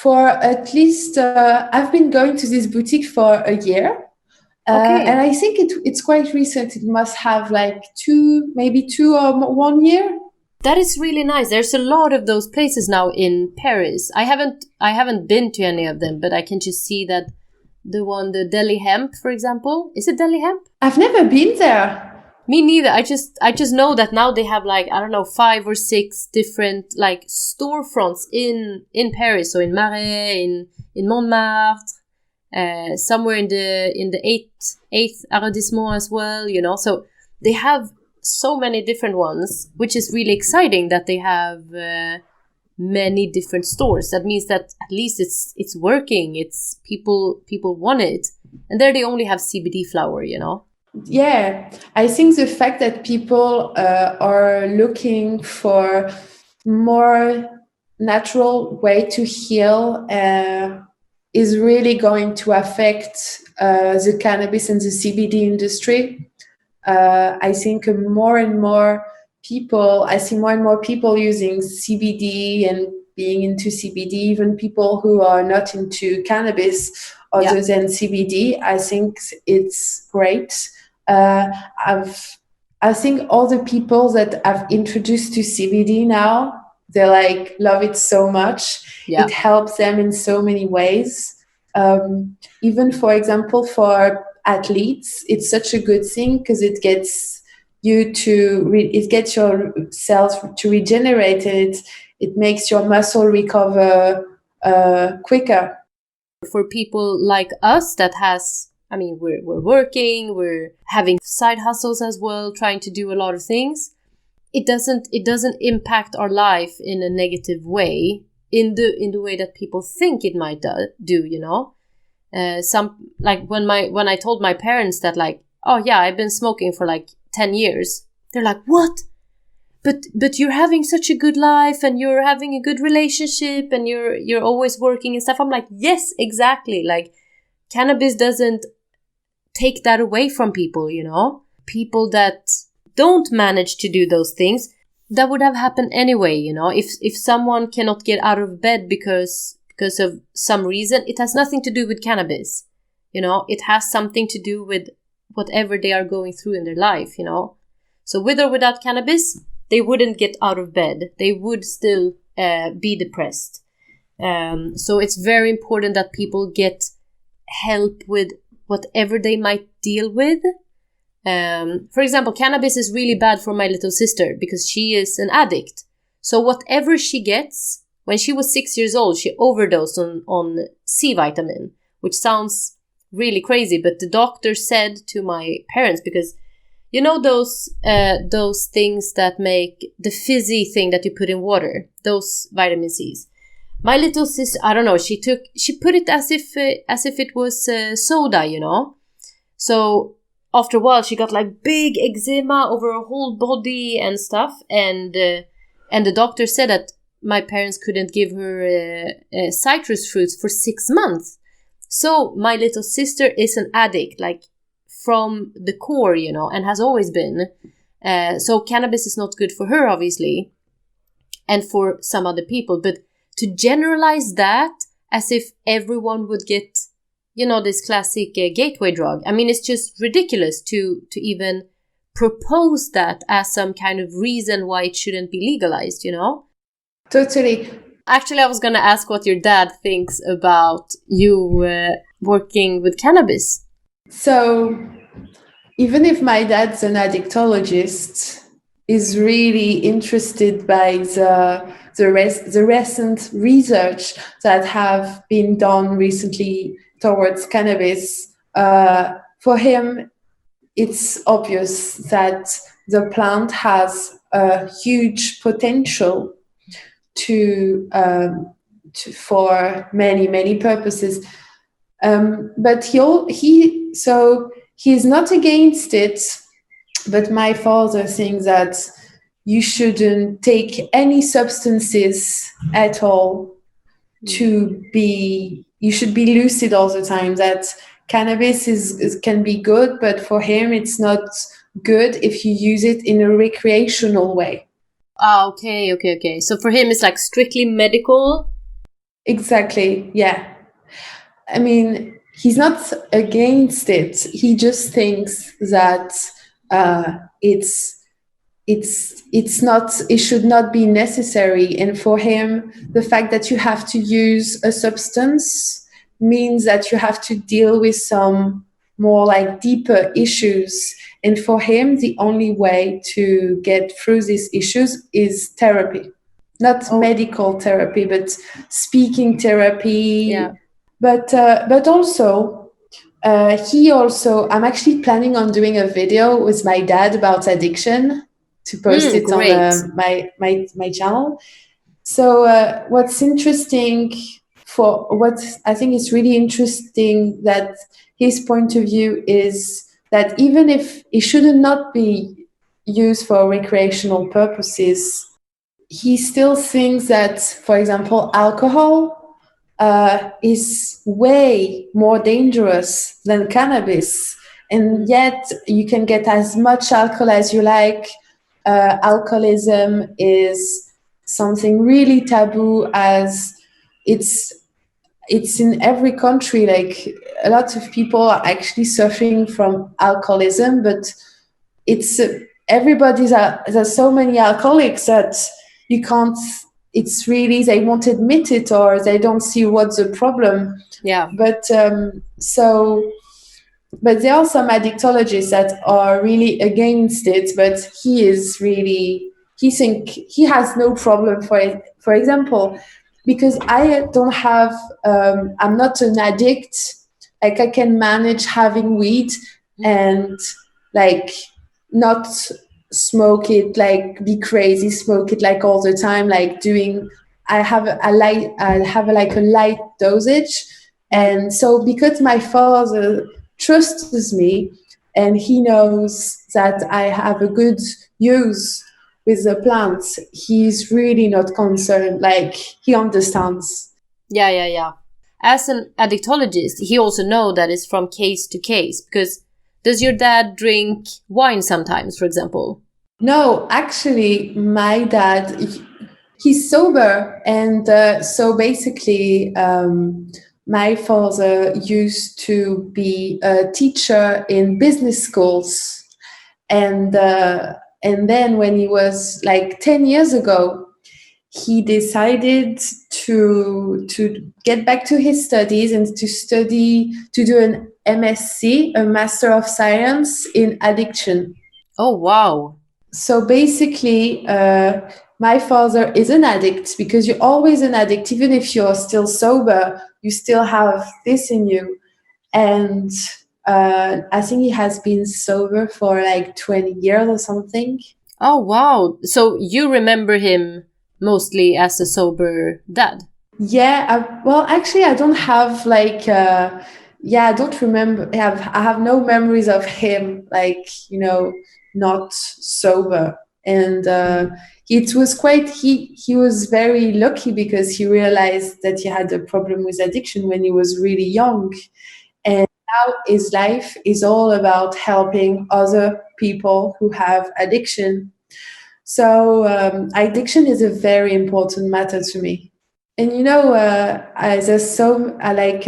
for at least I've been going to this boutique for a year, and I think it's quite recent. It must have like maybe 2 or 1 year. That is really nice. There's a lot of those places now in Paris. I haven't been to any of them, but I can just see that the Delhi Hemp, for example. Is it Delhi Hemp? I've never been there. Me neither. I just know that now they have like, I don't know, 5 or 6 different like storefronts in Paris. So in Marais, in Montmartre, somewhere in the 8th arrondissement as well, you know. So they have so many different ones, which is really exciting that they have many different stores. That means that at least it's working. It's people want it. And there they only have CBD flower, you know. Yeah, I think the fact that people are looking for more natural way to heal is really going to affect the cannabis and the CBD industry. I think more and more people using CBD and being into CBD, even people who are not into cannabis other than CBD. I think it's great. I think all the people that I've introduced to CBD now, they like love it so much. Yeah. It helps them in so many ways. Even for example, for athletes, it's such a good thing because it gets you it gets your cells to regenerate it. It makes your muscle recover quicker. For people like us that we're working, we're having side hustles as well, trying to do a lot of things. It doesn't impact our life in a negative way, in the way that people think it might do, you know. Some like when I told my parents that like, oh yeah, I've been smoking for like 10 years, they're like, what? But you're having such a good life and you're having a good relationship and you're always working and stuff. I'm like, yes, exactly. Like cannabis doesn't take that away from people, you know. people that don't manage to do those things, that would have happened anyway, if someone cannot get out of bed because of some reason, it has nothing to do with cannabis. It has something to do with whatever they are going through in their life, So with or without cannabis, they wouldn't get out of bed. They would still be depressed. So it's very important that people get help with whatever they might deal with. For example, cannabis is really bad for my little sister because she is an addict. So whatever she gets, when she was 6 years old, she overdosed on C vitamin, which sounds really crazy. But the doctor said to my parents, because those things that make the fizzy thing that you put in water, those vitamin C's. My little sister, I don't know, she put it as if it was soda, So after a while, she got like big eczema over her whole body and stuff. And the doctor said that my parents couldn't give her citrus fruits for 6 months. So my little sister is an addict, like from the core, and has always been. So cannabis is not good for her, obviously, and for some other people. But to generalize that as if everyone would get, this classic gateway drug. I mean, it's just ridiculous to even propose that as some kind of reason why it shouldn't be legalized, Totally. Actually, I was going to ask what your dad thinks about you working with cannabis. So even if my dad's an addictologist, is really interested by the recent research that have been done recently towards cannabis. For him, it's obvious that the plant has a huge potential for many purposes. But he's not against it. But my father thinks that you shouldn't take any substances at all. You should be lucid all the time that cannabis can be good, but for him it's not good if you use it in a recreational way. Okay. So for him it's like strictly medical? Exactly, yeah. I mean, he's not against it. He just thinks that it should not be necessary. And for him, the fact that you have to use a substance means that you have to deal with some more like deeper issues. And for him, the only way to get through these issues is therapy. Not medical therapy, but speaking therapy. Yeah. But also, I'm actually planning on doing a video with my dad about addiction to post it on my channel. So what's interesting, for what I think is really interesting, that his point of view is that even if it should not be used for recreational purposes, he still thinks that, for example, alcohol is way more dangerous than cannabis. And yet you can get as much alcohol as you like. Alcoholism is something really taboo, as it's in every country. Like, a lot of people are actually suffering from alcoholism, but it's there's so many alcoholics that you can't, it's really, they won't admit it, or they don't see what's the problem. Yeah. But there are some addictologists that are really against it, but he think he has no problem for it. For example, because I don't have, I'm not an addict. Like, I can manage having weed and like not smoke it, like be crazy, smoke it like all the time, like I have a light dosage. And so because my father trusts me and he knows that I have a good use with the plants, he's really not concerned. Like, he understands. Yeah. As an addictologist, he also knows that it's from case to case, because Does your dad drink wine sometimes, for example? No, actually, my dad, he's sober. And so basically, my father used to be a teacher in business schools. And then when he was like 10 years ago, he decided to get back to his studies and to do an MSc, a Master of Science in Addiction. Oh, wow. So basically, my father is an addict, because you're always an addict. Even if you're still sober, you still have this in you. And I think he has been sober for like 20 years or something. Oh, wow. So you remember him mostly as a sober dad? Yeah, well, actually, I don't have like, I don't remember. I have no memories of him, like, not sober. And it was quite, he was very lucky, because he realized that he had a problem with addiction when he was really young. And now his life is all about helping other people who have addiction. So addiction is a very important matter to me. And there's so I like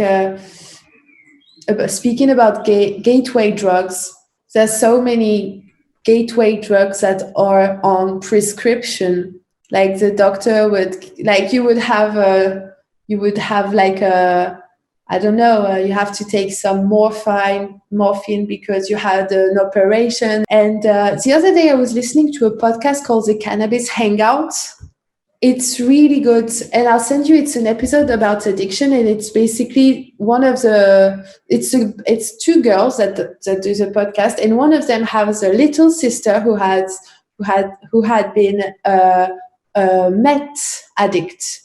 speaking about gateway drugs. There's so many gateway drugs that are on prescription. Like the doctor would, like you would have like a, I don't know, you have to take some morphine because you had an operation. And the other day I was listening to a podcast called the Cannabis Hangout. It's really good, and I'll send you. It's an episode about addiction, and it's basically it's two girls that do the podcast, and one of them has a little sister who had been a meth addict,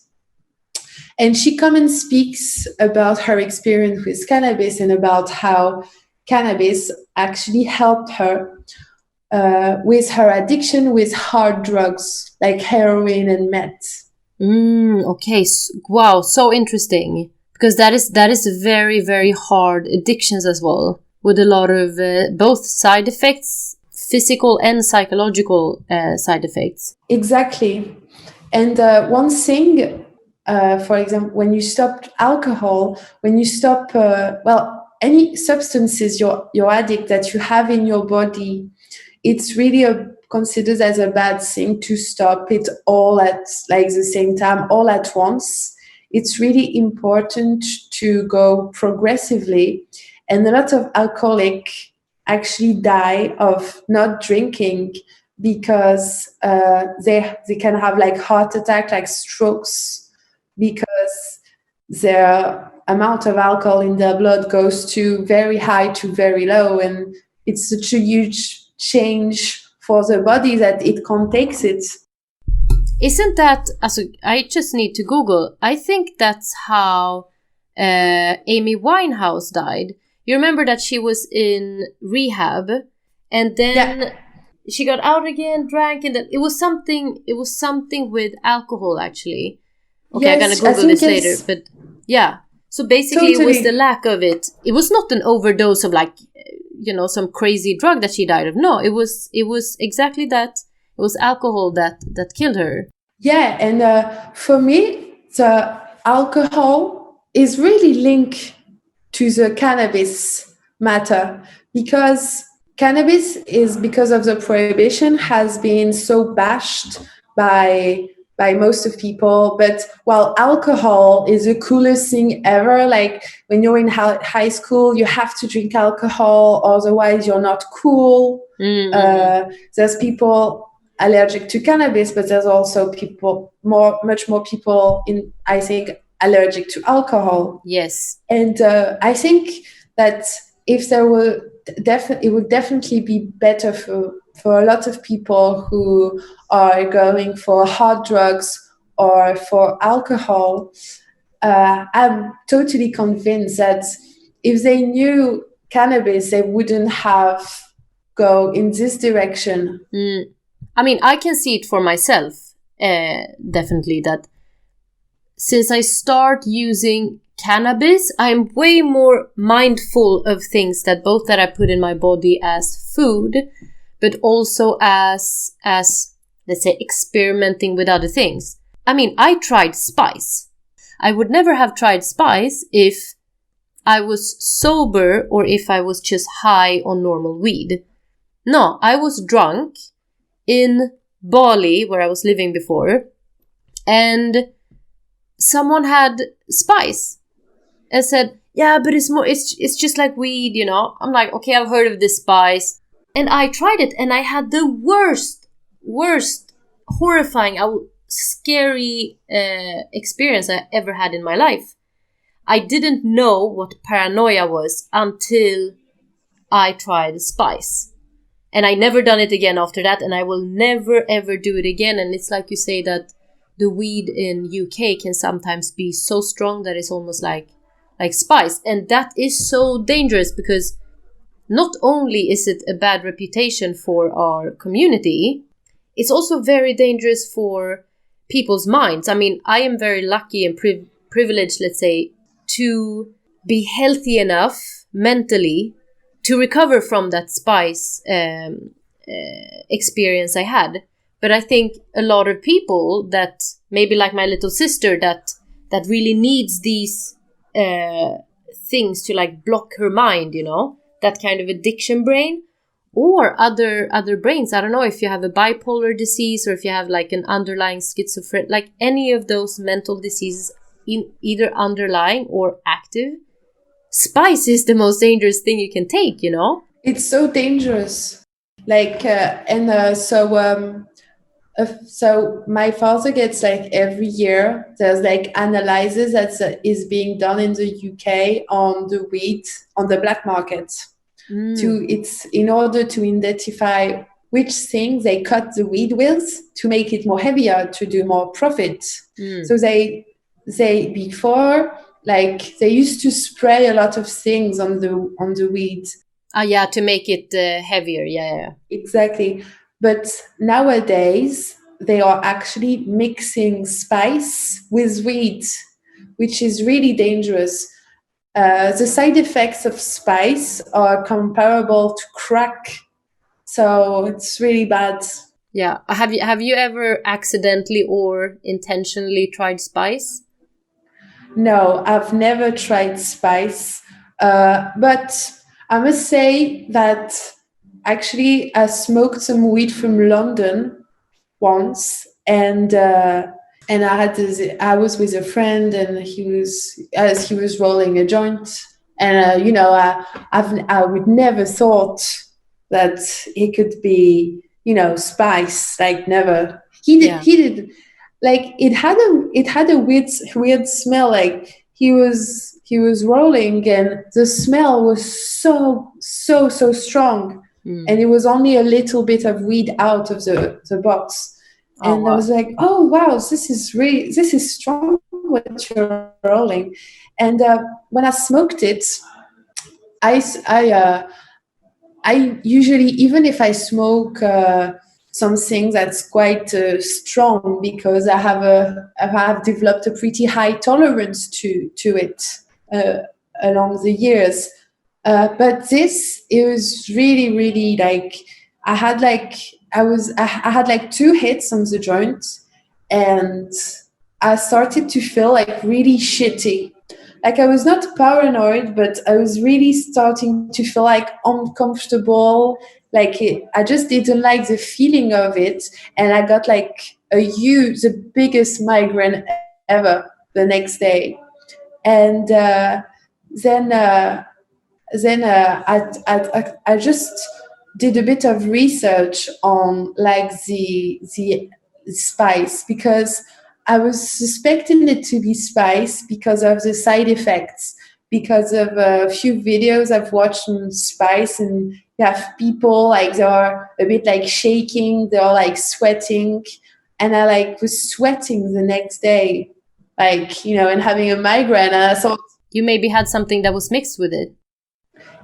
and she comes and speaks about her experience with cannabis and about how cannabis actually helped her with her addiction with hard drugs like heroin and meth. Okay. Wow. So interesting. Because that is very, very hard addictions as well, with a lot of both side effects, physical and psychological side effects. Exactly. And one thing, for example, when you stop alcohol, when you stop, any substances you're addict that you have in your body, it's really considered as a bad thing to stop it all at like the same time, all at once. It's really important to go progressively. And a lot of alcoholic actually die of not drinking, because they can have like heart attack, like strokes, because their amount of alcohol in their blood goes to very high to very low, and it's such a huge change for the body that it can't take it. Isn't that, also, I just need to Google. I think that's how Amy Winehouse died. You remember that she was in rehab, and then she got out again, drank, and then it was something with alcohol, actually. Okay, yes, I'm gonna Google this later, but yeah. So basically, totally. It was the lack of it. It was not an overdose of like, some crazy drug that she died of. No, it was exactly that. It was alcohol that killed her. Yeah, and for me, the alcohol is really linked to the cannabis matter, because cannabis is, because of the prohibition, has been so bashed by most of people. But while alcohol is the coolest thing ever, like when you're in high school, you have to drink alcohol, otherwise you're not cool. Mm-hmm. There's people allergic to cannabis, but there's also much more people I think, allergic to alcohol. Yes. And I think that if there were it would definitely be better for a lot of people who are going for hard drugs or for alcohol. I'm totally convinced that if they knew cannabis, they wouldn't have go in this direction. I mean, I can see it for myself, definitely, that since I start using cannabis, I'm way more mindful of things that I put in my body as food, but also as let's say experimenting with other things. I mean, I tried spice. I would never have tried spice if I was sober or if I was just high on normal weed. No, I was drunk in Bali, where I was living before, and someone had spice and said, yeah, but it's just like weed, you know. I'm like, okay, I've heard of this spice. And I tried it and I had the worst, horrifying, scary experience I ever had in my life. I didn't know what paranoia was until I tried spice. And I never done it again after that, and I will never ever do it again. And it's like you say that the weed in UK can sometimes be so strong that it's almost like spice. And that is so dangerous because not only is it a bad reputation for our community, it's also very dangerous for people's minds. I mean, I am very lucky and privileged, let's say, to be healthy enough mentally to recover from that spice experience I had. But I think a lot of people that, maybe like my little sister, that really needs these things to like block her mind, you know, that kind of addiction brain, or other brains. I don't know if you have a bipolar disease or if you have like an underlying schizophrenia, like any of those mental diseases in either underlying or active. Spice is the most dangerous thing you can take, you know? It's so dangerous. Like, so my father gets like every year, there's like analysis that is being done in the UK on the weed, on the black market. It's in order to identify which things they cut the weed with to make it more heavier, to do more profit. So they before, like, they used to spray a lot of things on the weed. Yeah, to make it heavier. Yeah. Exactly. But nowadays they are actually mixing spice with weed, which is really dangerous. The side effects of spice are comparable to crack, so it's really bad. Yeah. Have you ever accidentally or intentionally tried spice? No, I've never tried spice, but I must say that actually I smoked some weed from London once, and I was with a friend, and he was rolling a joint, and I would never thought that it could be, spice, like, never. He did, like, it had a weird smell, like he was rolling, and the smell was so strong, and it was only a little bit of weed out of the box. And wow. I was like, oh, wow, this is strong what you're rolling. And when I smoked it, I usually, even if I smoke something that's quite strong, because I have developed a pretty high tolerance to it along the years. But it was really, really, like, I had like 2 hits on the joint, and I started to feel like really shitty. Like, I was not paranoid, but I was really starting to feel like uncomfortable. Like, I just didn't like the feeling of it, and I got like the biggest migraine ever the next day. And then I just did a bit of research on, like, the spice, because I was suspecting it to be spice because of the side effects, because of a few videos I've watched on spice, and you have people, like, they are a bit like shaking, they're like sweating, and I like was sweating the next day, like, and having a migraine, and I thought, you maybe had something that was mixed with it.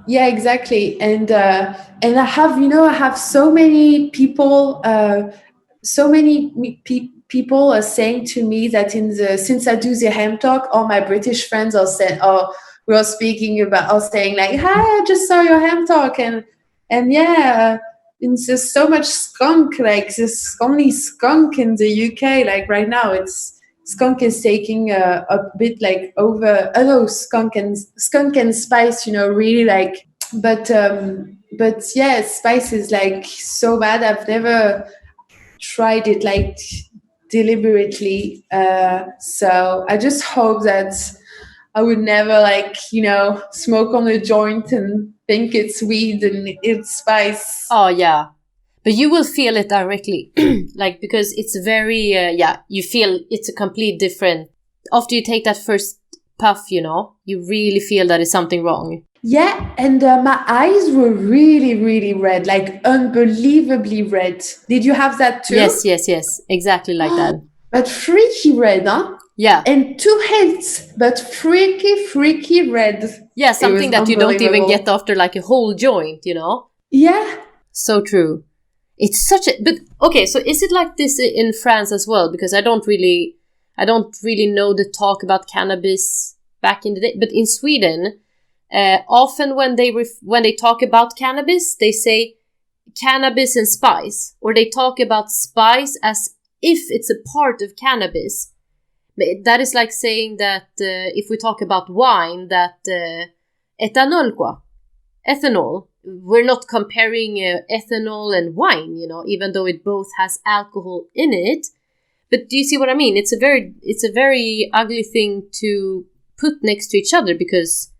Yeah, exactly. And I have so many people so many people are saying to me that since I do the Hemp Talk, all my British friends are saying, "Oh, we are speaking about," are saying like, "Hi, I just saw your Hemp Talk," and yeah, and there's so much skunk. Like there's only skunk in the UK. Like right now, it's skunk is taking a bit like over. I know skunk and spice. Really like, but yeah, spice is like so bad. I've never tried it like deliberately. So I just hope that I would never like, smoke on a joint and think it's weed and it's spice. Oh yeah, but you will feel it directly, like because it's very you feel it's a complete different. After you take that first puff, you really feel that is something wrong. Yeah, and my eyes were really, really red, like unbelievably red. Did you have that too? Yes, exactly like that. But freaky red, huh? Yeah. And two hits, but freaky red. Yeah, It was something that you don't even get unbelievable. after like a whole joint, Yeah. So true. It's such a but okay, so is it like this in France as well? Because I don't really know the talk about cannabis back in the day, but in Sweden, often when they talk about cannabis, they say cannabis and spice, or they talk about spice as if it's a part of cannabis. But that is like saying that if we talk about wine, that ethanol. We're not comparing ethanol and wine, even though it both has alcohol in it. But do you see what I mean? It's a very ugly thing to put next to each other because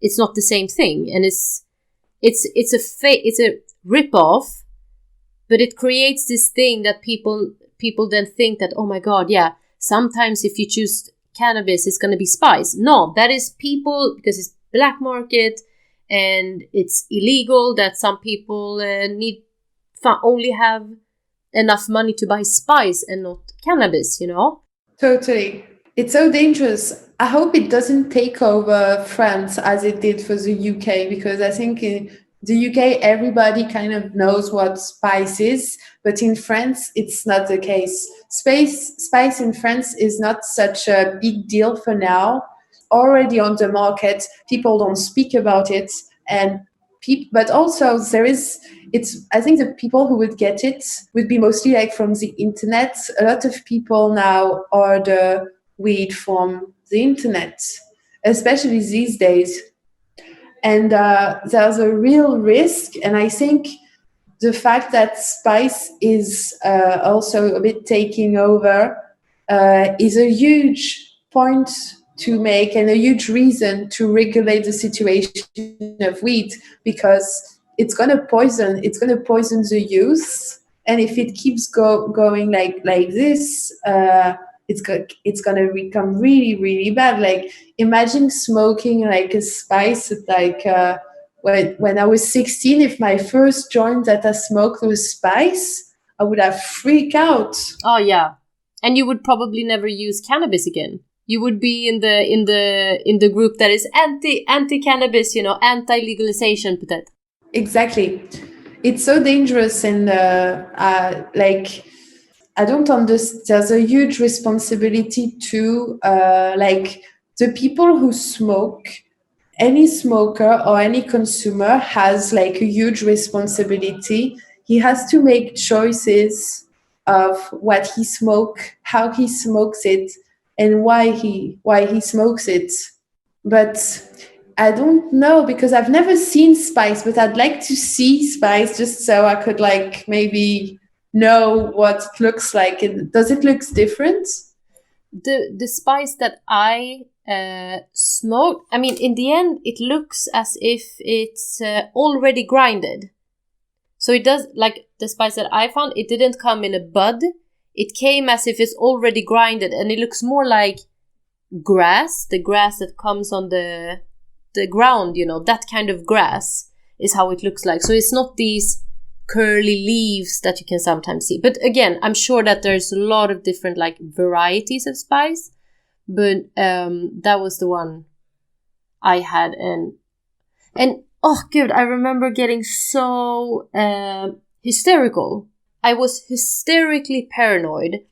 it's not the same thing, and it's a rip off, but it creates this thing that people then think that, oh my god, yeah, sometimes if you choose cannabis, it's going to be spice. No, that is people because it's black market. And it's illegal that some people only have enough money to buy spice and not cannabis, Totally. It's so dangerous. I hope it doesn't take over France as it did for the UK, because I think in the UK everybody kind of knows what spice is, but in France it's not the case. Spice in France is not such a big deal for now. Already on the market, people don't speak about it, and but also there is it's I think the people who would get it would be mostly like from the internet. A lot of people now order weed from the internet, especially these days, and there's a real risk. And I think the fact that spice is also a bit taking over is a huge point to make and a huge reason to regulate the situation of weed, because it's going to poison the youth. And if it keeps going like this, it's going to become really, really bad. Like, imagine smoking like a spice like when I was 16. If my first joint that I smoked was spice, I would have freaked out. Oh yeah, and you would probably never use cannabis again. You would be in the group that is anti cannabis, anti legalization, peut-être. Exactly. It's so dangerous, and like, I don't understand. There's a huge responsibility to like the people who smoke. Any smoker or any consumer has like a huge responsibility. He has to make choices of what he smoke, how he smokes it, and why he smokes it. But I don't know, because I've never seen spice, but I'd like to see spice just so I could like maybe know what it looks like. Does it look different? The spice that I smoked, I mean, in the end, it looks as if it's already grinded. So it does, like the spice that I found, it didn't come in a bud. It came as if it's already grinded, and it looks more like grass, the grass that comes on the ground, that kind of grass is how it looks like. So it's not these curly leaves that you can sometimes see. But again, I'm sure that there's a lot of different like varieties of spice, but that was the one I had. And oh good, I remember getting so hysterical I was hysterically paranoid,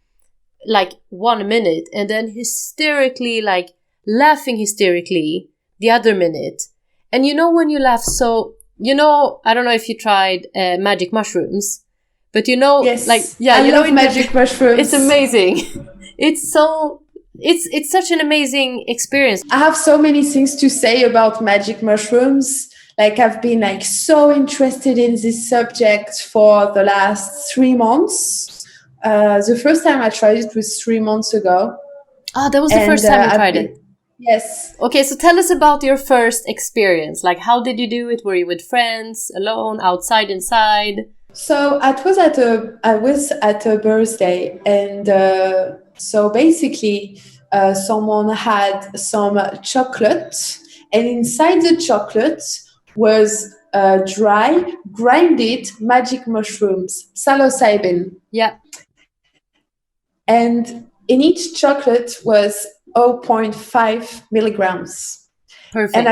like 1 minute, and then hysterically, like laughing hysterically the other minute. And you know when you laugh so, I don't know if you tried magic mushrooms, but Yes, yeah, I love magic mushrooms. It's amazing. It's such an amazing experience. I have so many things to say about magic mushrooms. Like I've been like so interested in this subject for the last 3 months. The first time I tried it was 3 months ago. Oh, that was the first time you tried it. Yes. Okay, so tell us about your first experience. Like, how did you do it? Were you with friends, alone, outside, inside? So I was at a birthday, and so basically, someone had some chocolate, and inside the chocolate was dry, grinded magic mushrooms, psilocybin. Yeah. And in each chocolate was 0.5 milligrams. Perfect. And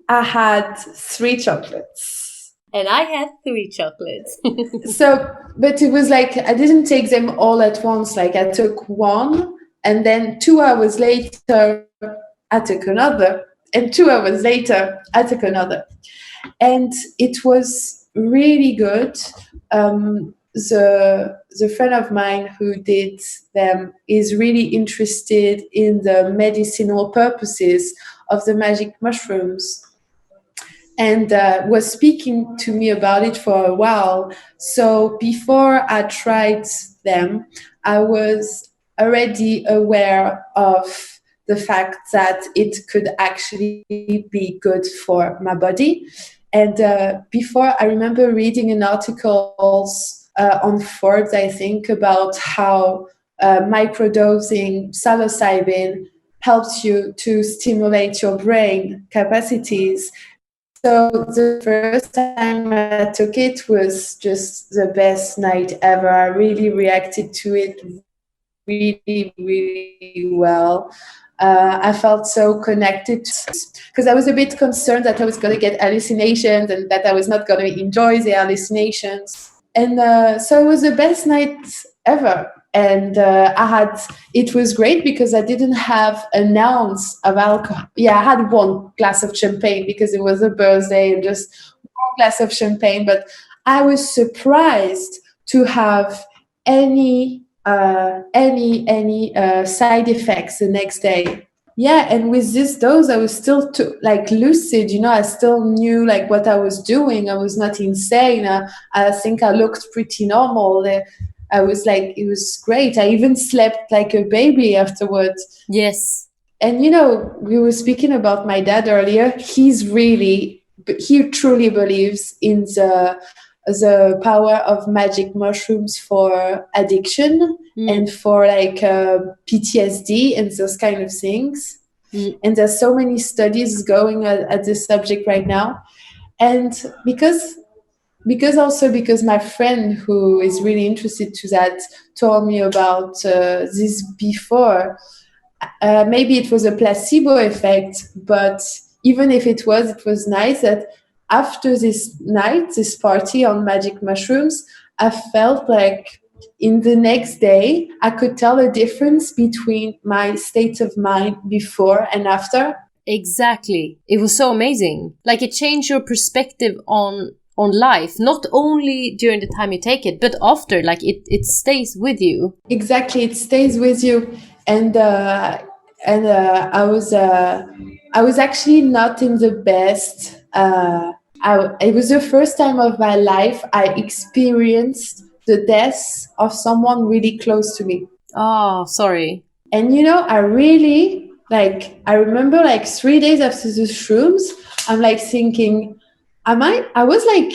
I had 3 chocolates. And I had 3 chocolates. So, but it was like, I didn't take them all at once. Like I took one, and then 2 hours later, I took another. And 2 hours later, I took another. And it was really good. The friend of mine who did them is really interested in the medicinal purposes of the magic mushrooms, and was speaking to me about it for a while. So before I tried them, I was already aware of the fact that it could actually be good for my body. And before, I remember reading an article on Forbes, I think, about how microdosing psilocybin helps you to stimulate your brain capacities. So the first time I took it was just the best night ever. I really reacted to it really, really well. I felt so connected because I was a bit concerned that I was going to get hallucinations and that I was not going to enjoy the hallucinations. And so it was the best night ever. And it was great because I didn't have an ounce of alcohol. Yeah, I had 1 glass of champagne because it was a birthday, and just 1 glass of champagne. But I was surprised to have any side effects the next day. Yeah, and with this dose, I was still lucid. I still knew like what I was doing. I was not insane. I think I looked pretty normal. I was like, it was great. I even slept like a baby afterwards. Yes. And we were speaking about my dad earlier. He truly believes in the power of magic mushrooms for addiction and for like PTSD and those kind of things. And there's so many studies going at this subject right now. And because my friend who is really interested to that told me about this before, maybe it was a placebo effect, but even if it was nice that after this party on magic mushrooms, I felt like in the next day, I could tell a difference between my state of mind before and after. Exactly. It was so amazing. Like it changed your perspective on life, not only during the time you take it, but after, like it stays with you. Exactly. It stays with you. And I was actually not in the best. It was the first time of my life I experienced the death of someone really close to me. Oh, sorry. And I really I remember like 3 days after the shrooms, I'm like thinking, I was like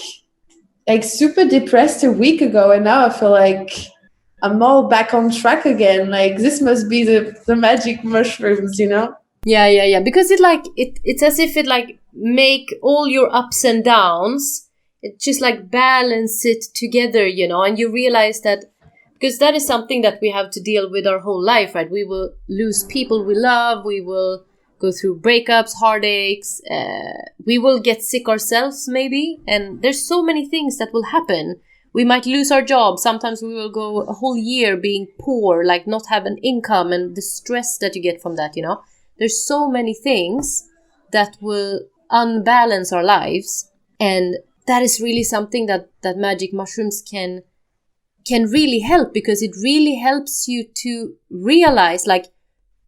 super depressed a week ago, and now I feel like I'm all back on track again. Like this must be the magic mushrooms, Yeah. Because it's as if it like make all your ups and downs. It just like balance it together, and you realize that, because that is something that we have to deal with our whole life, right? We will lose people we love. We will go through breakups, heartaches. We will get sick ourselves maybe. And there's so many things that will happen we might lose our job. Sometimes we will go a whole year being poor, like not have an income, and the stress that you get from that, There's so many things that will unbalance our lives. And that is really something that magic mushrooms can really help, because it really helps you to realize, like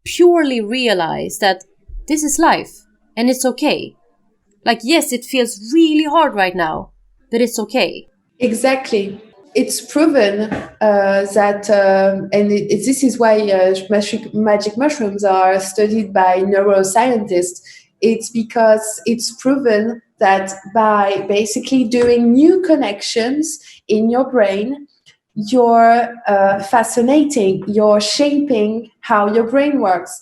purely realize, that this is life and it's okay. Like, yes, it feels really hard right now, but it's okay. Exactly. It's proven that, this is why magic mushrooms are studied by neuroscientists. It's because it's proven that by basically doing new connections in your brain, you're fascinating, you're shaping how your brain works.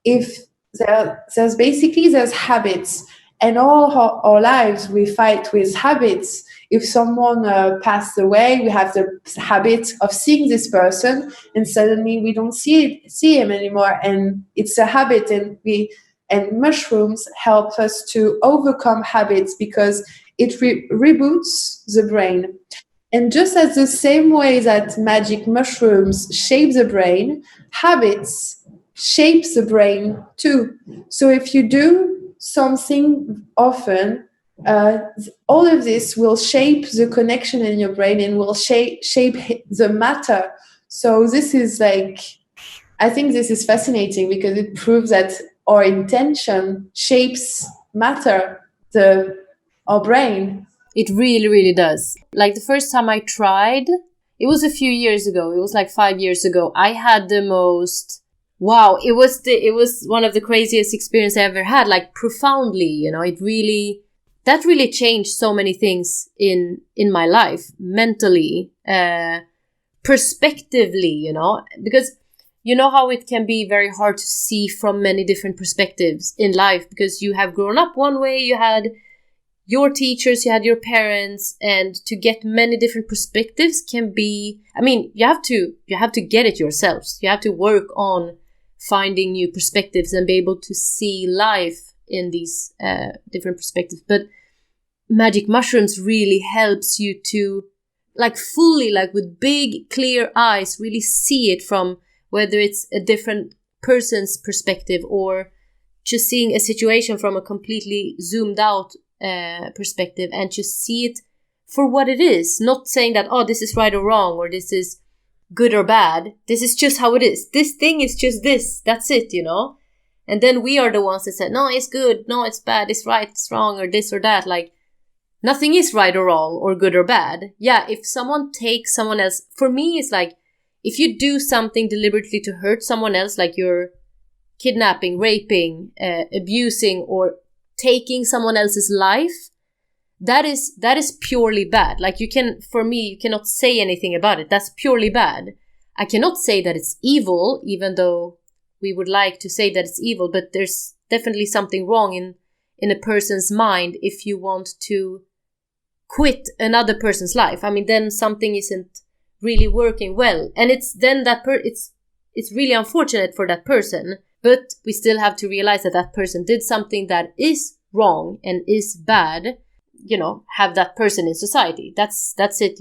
If there's habits, and all our lives we fight with habits. If someone passed away, we have the habit of seeing this person, and suddenly we don't see him anymore, and it's a habit. And mushrooms help us to overcome habits, because it reboots the brain. And just as the same way that magic mushrooms shape the brain, habits shape the brain too. So if you do something often, all of this will shape the connection in your brain and will shape the matter. So this is I think this is fascinating, because it proves that our intention shapes matter, our brain. It really, really does. Like the first time I tried, it was a few years ago. It was like 5 years ago. I had the most, wow, it was one of the craziest experiences I ever had, like profoundly, that really changed so many things in my life, mentally, perspectively, because you know how it can be very hard to see from many different perspectives in life, because you have grown up one way, you had your teachers, you had your parents, and to get many different perspectives can be, you have to get it yourselves. You have to work on finding new perspectives and be able to see life in these different perspectives. But magic mushrooms really helps you to, like, fully, like with big clear eyes, really see it from whether it's a different person's perspective or just seeing a situation from a completely zoomed out perspective, and just see it for what it is. Not saying that, oh, this is right or wrong, or this is good or bad. This is just how it is. This thing is just this. That's it, And then we are the ones that say, no, it's good. No, it's bad. It's right. It's wrong, or this or that. Like, nothing is right or wrong or good or bad. Yeah, if someone takes someone else, for me, it's like, if you do something deliberately to hurt someone else, like you're kidnapping, raping, abusing, or taking someone else's life, that is purely bad. Like, for me, you cannot say anything about it. That's purely bad. I cannot say that it's evil, even though we would like to say that it's evil, but there's definitely something wrong in a person's mind if you want to quit another person's life. Then something isn't really working well, and it's then it's really unfortunate for that person. But we still have to realize that person did something that is wrong and is bad. Have that person in society. That's it.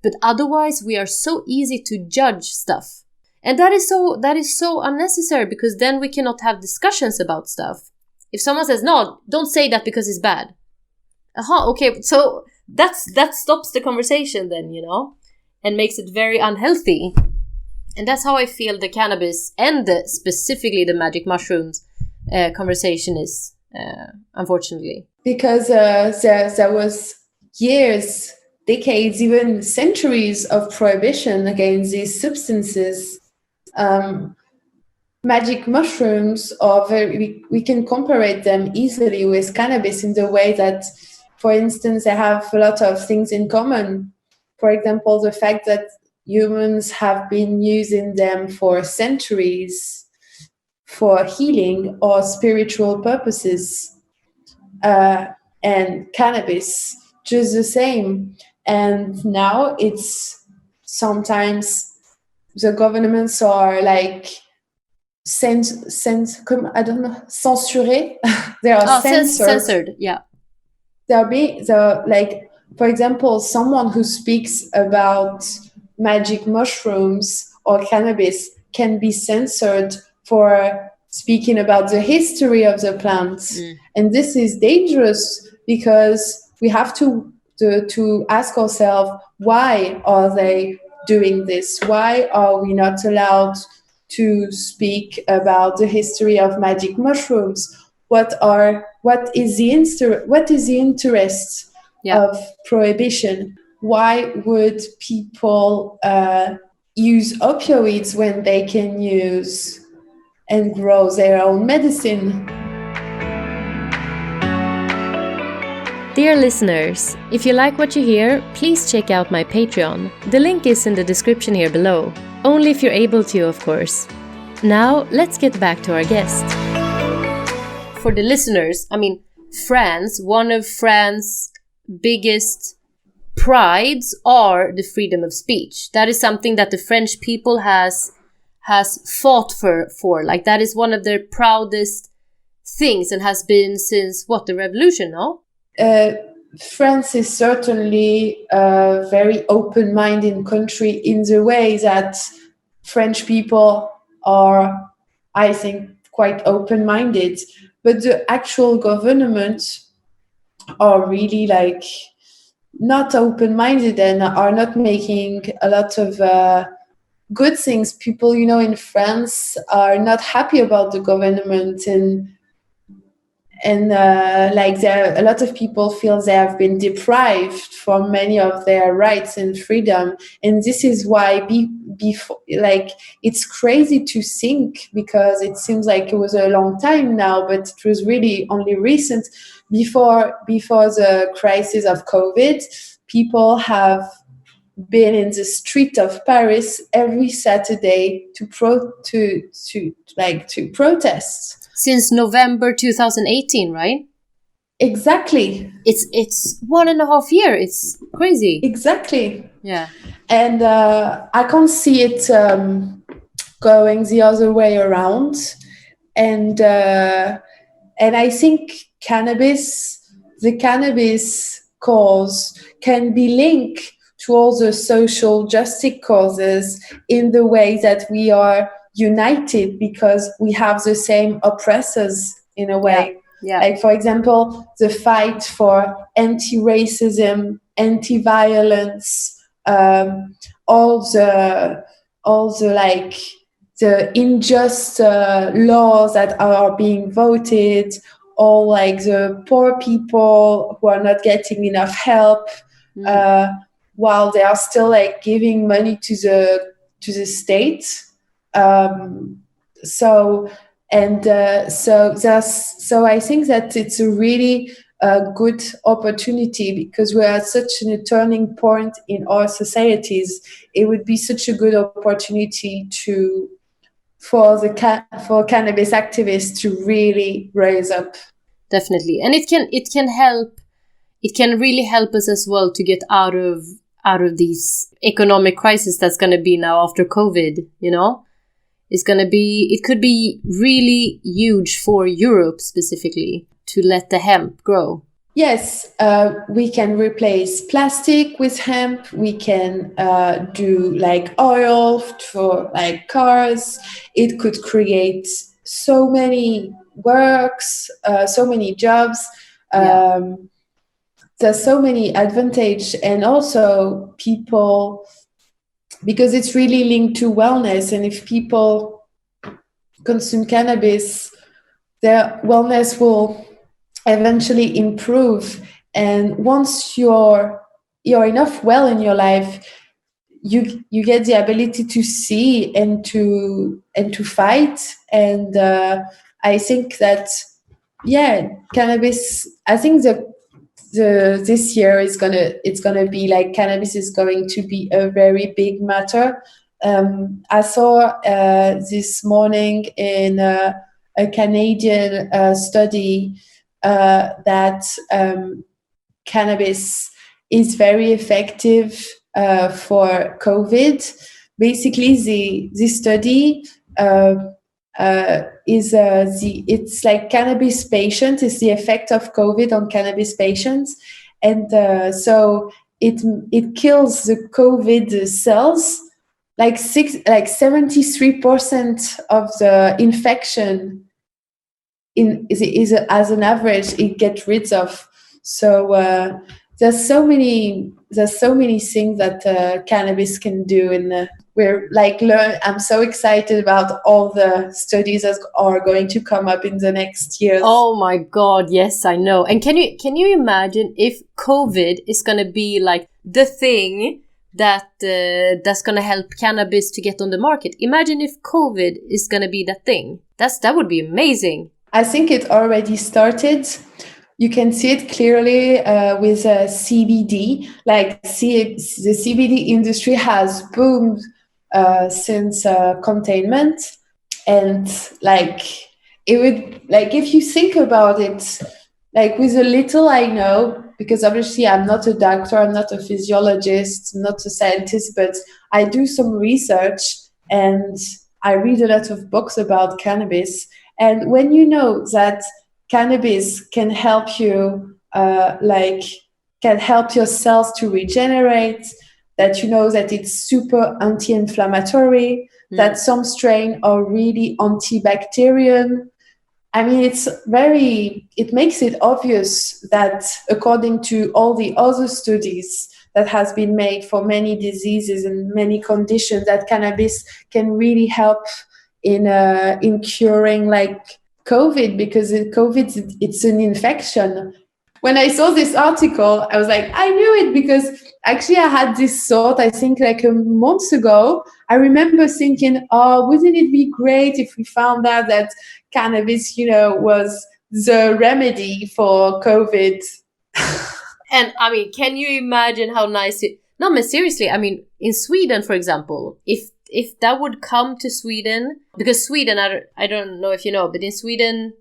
But otherwise, we are so easy to judge stuff, and that is so unnecessary, because then we cannot have discussions about stuff. If someone says, no, don't say that because it's bad. Okay, so that stops the conversation then, and makes it very unhealthy. And that's how I feel the cannabis and specifically the magic mushrooms conversation is, unfortunately. Because there was years, decades, even centuries of prohibition against these substances. Magic mushrooms are we can compare them easily with cannabis in the way that, for instance, they have a lot of things in common. For example, the fact that humans have been using them for centuries for healing or spiritual purposes, and cannabis just the same. And now it's sometimes the governments are like I don't know, censuré. They are censored. Censored, yeah. They're For example, someone who speaks about magic mushrooms or cannabis can be censored for speaking about the history of the plants. And this is dangerous because we have to ask ourselves, why are they doing this? Why are we not allowed to speak about the history of magic mushrooms? What is the interest of prohibition? Why would people use opioids when they can use and grow their own medicine? Dear listeners, if you like what you hear, please check out my Patreon. The link is in the description here below. Only if you're able to, of course. Now, let's get back to our guest. For the listeners, I mean, France, one of France's biggest prides are the freedom of speech. That is something that the French people has fought for. Like, that is one of their proudest things and has been since, the revolution, no? France is certainly a very open-minded country in the way that French people are, I think, quite open-minded. But the actual government are really like not open-minded and are not making a lot of good things. People, in France are not happy about the government and like a lot of people feel they have been deprived from many of their rights and freedom, and this is why before, like, it's crazy to think, because it seems like it was a long time now, but it was really only recent. Before the crisis of COVID, people have been in the street of Paris every Saturday to protest. Since November 2018, right? Exactly. It's 1.5 years. It's crazy. Exactly. Yeah. And I can't see it going the other way around. And I think the cannabis cause can be linked to all the social justice causes in the way that we are united because we have the same oppressors in a way. Yeah. Like, for example, the fight for anti-racism, anti-violence, all the like the unjust laws that are being voted, all like the poor people who are not getting enough help, while they are still like giving money to the state. So I think that it's a really good opportunity because we are at such a turning point in our societies. It would be such a good opportunity for cannabis activists to really raise up. Definitely, and it can help. It can really help us as well to get out of these economic crisis that's going to be now after COVID. It could be really huge for Europe specifically to let the hemp grow. Yes, we can replace plastic with hemp. We can do like oil for like cars. It could create so many works, so many jobs. There's so many advantages, and also people, because it's really linked to wellness, and if people consume cannabis, their wellness will eventually improve. And once you're enough well in your life, you get the ability to see and to fight. And I think that cannabis, I think this year it's gonna be like cannabis is going to be a very big matter. I saw this morning in a Canadian study that cannabis is very effective for COVID. Basically, this study it's like cannabis patients. It's the effect of COVID on cannabis patients, and so it kills the COVID cells. Like 73% of the infection is as an average it gets rid of. So there's so many things that cannabis can do, and we're like learn. I'm so excited about all the studies that are going to come up in the next years. Oh my God, yes, I know. And can you imagine if COVID is gonna be like the thing that's gonna help cannabis to get on the market? Imagine if COVID is gonna be that thing. That would be amazing. I think it already started. You can see it clearly with CBD. Like the CBD industry has boomed since containment, and like it would, like if you think about it, like with a little I know, because obviously I'm not a doctor, I'm not a physiologist, I'm not a scientist, but I do some research and I read a lot of books about cannabis. And when you know that cannabis can help you, can help your cells to regenerate, that you know that it's super anti-inflammatory, that some strain are really antibacterial. I mean, it makes it obvious that according to all the other studies that has been made for many diseases and many conditions, that cannabis can really help in curing like COVID, because COVID, it's an infection. When I saw this article, I was like, I knew it, because actually I had this thought, I think like a month ago. I remember thinking, oh, wouldn't it be great if we found out that cannabis, was the remedy for COVID? And I mean, can you imagine how nice it... No, but seriously, I mean, in Sweden, for example, if that would come to Sweden, because Sweden, I don't know if you know, but in Sweden,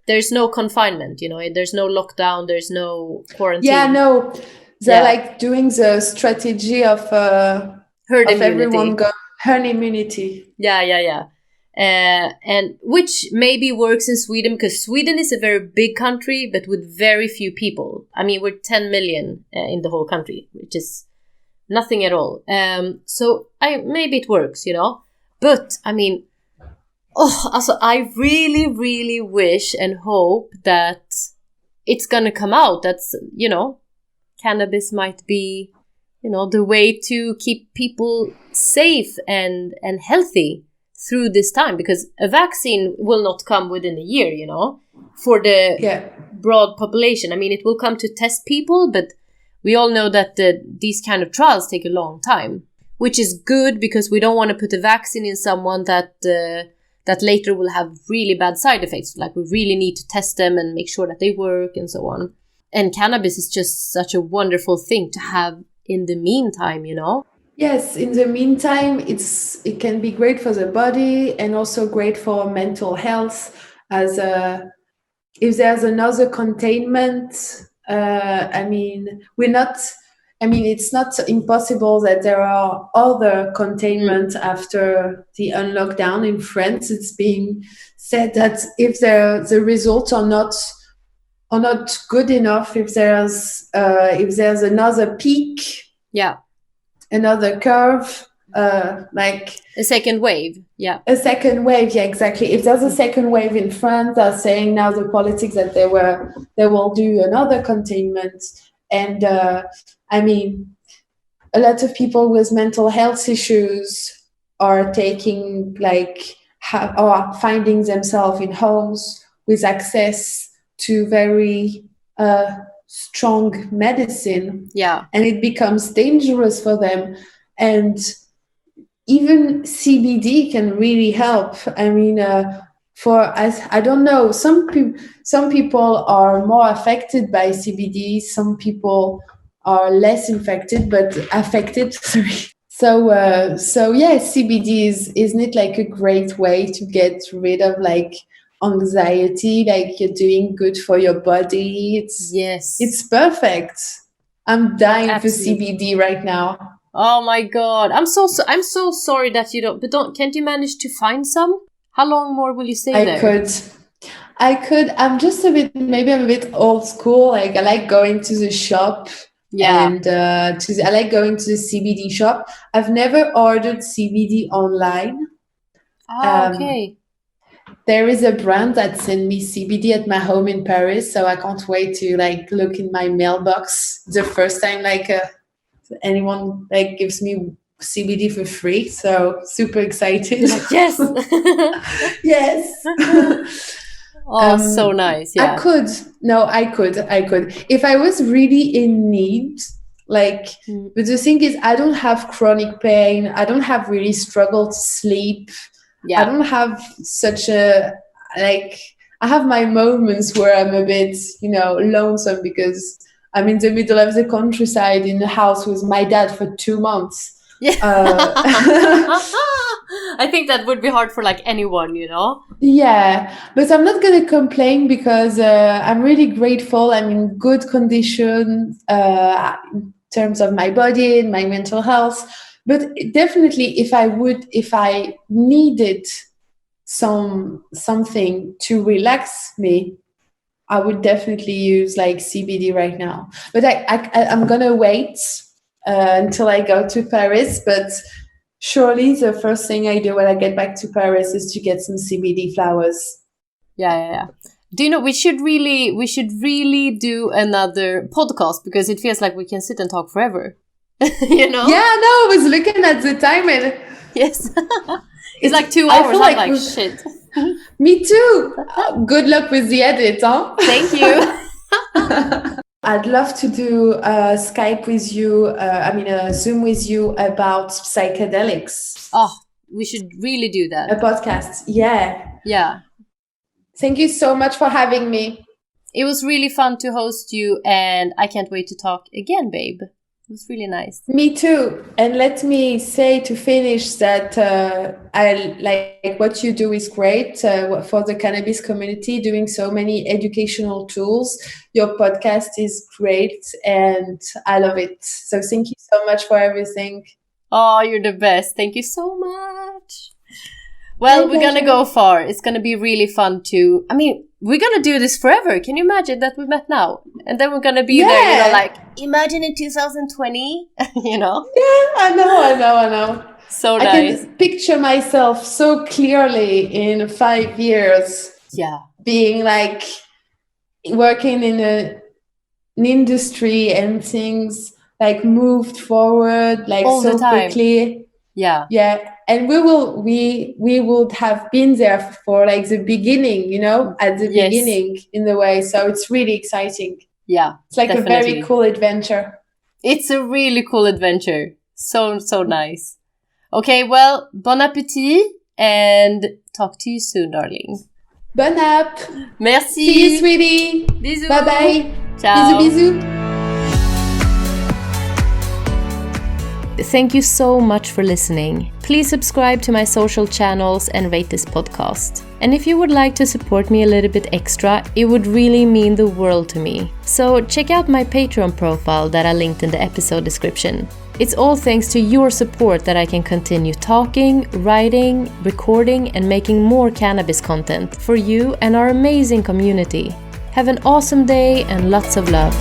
there's no confinement, there's no lockdown, there's no quarantine. Yeah, no, they're like doing the strategy of herd immunity. Everyone herd immunity. Yeah. And which maybe works in Sweden, because Sweden is a very big country, but with very few people. I mean, we're 10 million in the whole country, which is nothing at all. So maybe it works, But I mean, also I really, really wish and hope that it's gonna come out. That's cannabis might be, the way to keep people safe and healthy through this time, because a vaccine will not come within a year, for the broad population. I mean, it will come to test people, but we all know that these kind of trials take a long time, which is good, because we don't want to put a vaccine in someone that later will have really bad side effects. Like, we really need to test them and make sure that they work and so on. And cannabis is just such a wonderful thing to have in the meantime, Yes, in the meantime, it can be great for the body and also great for mental health. As if there's another containment, it's not impossible that there are other containment after the unlockdown. In France, it's being said that if the results are not good enough, if there's another peak, another curve, like a second wave, a second wave, exactly. If there's a second wave in France, they're saying now the politics that they will do another containment. And I mean, a lot of people with mental health issues are taking or finding themselves in homes with access to very strong medicine, and it becomes dangerous for them. And even CBD can really help. I mean, I don't know, some people are more affected by CBD, some people are less affected. Sorry. So CBD isn't it like a great way to get rid of like anxiety? Like, you're doing good for your body. It's perfect. I'm dying for CBD right now. Oh my God, I'm so sorry that you don't. But can't you manage to find some? How long more will you stay there? I'm just a bit, maybe I'm a bit old school. Like I like going to the shop Yeah. and I like going to the CBD shop. I've never ordered CBD online. Okay. There is a brand that sent me CBD at my home in Paris, so I can't wait to like look in my mailbox the first time like anyone like gives me CBD for free. So super excited. You're like, yes. Yes. Oh, so nice. Yeah. I could. If I was really in need, like, but the thing is, I don't have chronic pain. I don't have really struggle to sleep. Yeah. I don't have such a, like, I have my moments where I'm a bit, lonesome because I'm in the middle of the countryside in a house with my dad for 2 months. Yeah. I think that would be hard for like anyone, Yeah, but I'm not going to complain because I'm really grateful. I'm in good condition in terms of my body and my mental health. But definitely, if I needed something to relax me, I would definitely use like CBD right now. But I'm gonna wait until I go to Paris. But surely the first thing I do when I get back to Paris is to get some CBD flowers. Yeah. Do you know, we should really do another podcast because it feels like we can sit and talk forever. Yeah, no, I was looking at the time and yes. It's like 2 hours. I'm like shit. Me too. Good luck with the edit, huh? Thank you. I'd love to do Skype with you, Zoom with you about psychedelics. Oh, we should really do that. A podcast, yeah. Yeah. Thank you so much for having me. It was really fun to host you, and I can't wait to talk again, babe. It was really nice. Me too. And let me say to finish that I like what you do is great for the cannabis community, doing so many educational tools. Your podcast is great and I love it. So thank you so much for everything. Oh, you're the best. Thank you so much. Well, we're going to go far. It's going to be really fun to... we're going to do this forever. Can you imagine that we met now? And then we're going to be there, like, imagine in 2020, Yeah, I know. So nice. I can picture myself so clearly in 5 years. Yeah. Being like, working in an industry and things like moved forward, like all so quickly. Yeah. Yeah. And we would have been there for like the beginning, at the beginning in the way. So it's really exciting. Yeah. It's like definitely a very cool adventure. It's a really cool adventure. So nice. Okay, well, bon appétit and talk to you soon, darling. Bon app. Merci. See you, sweetie. Bisous. Bye bye. Ciao. Bisous. Thank you so much for listening. Please subscribe to my social channels and rate this podcast. And if you would like to support me a little bit extra, it would really mean the world to me. So check out my Patreon profile that I linked in the episode description. It's all thanks to your support that I can continue talking, writing, recording, and making more cannabis content for you and our amazing community. Have an awesome day and lots of love.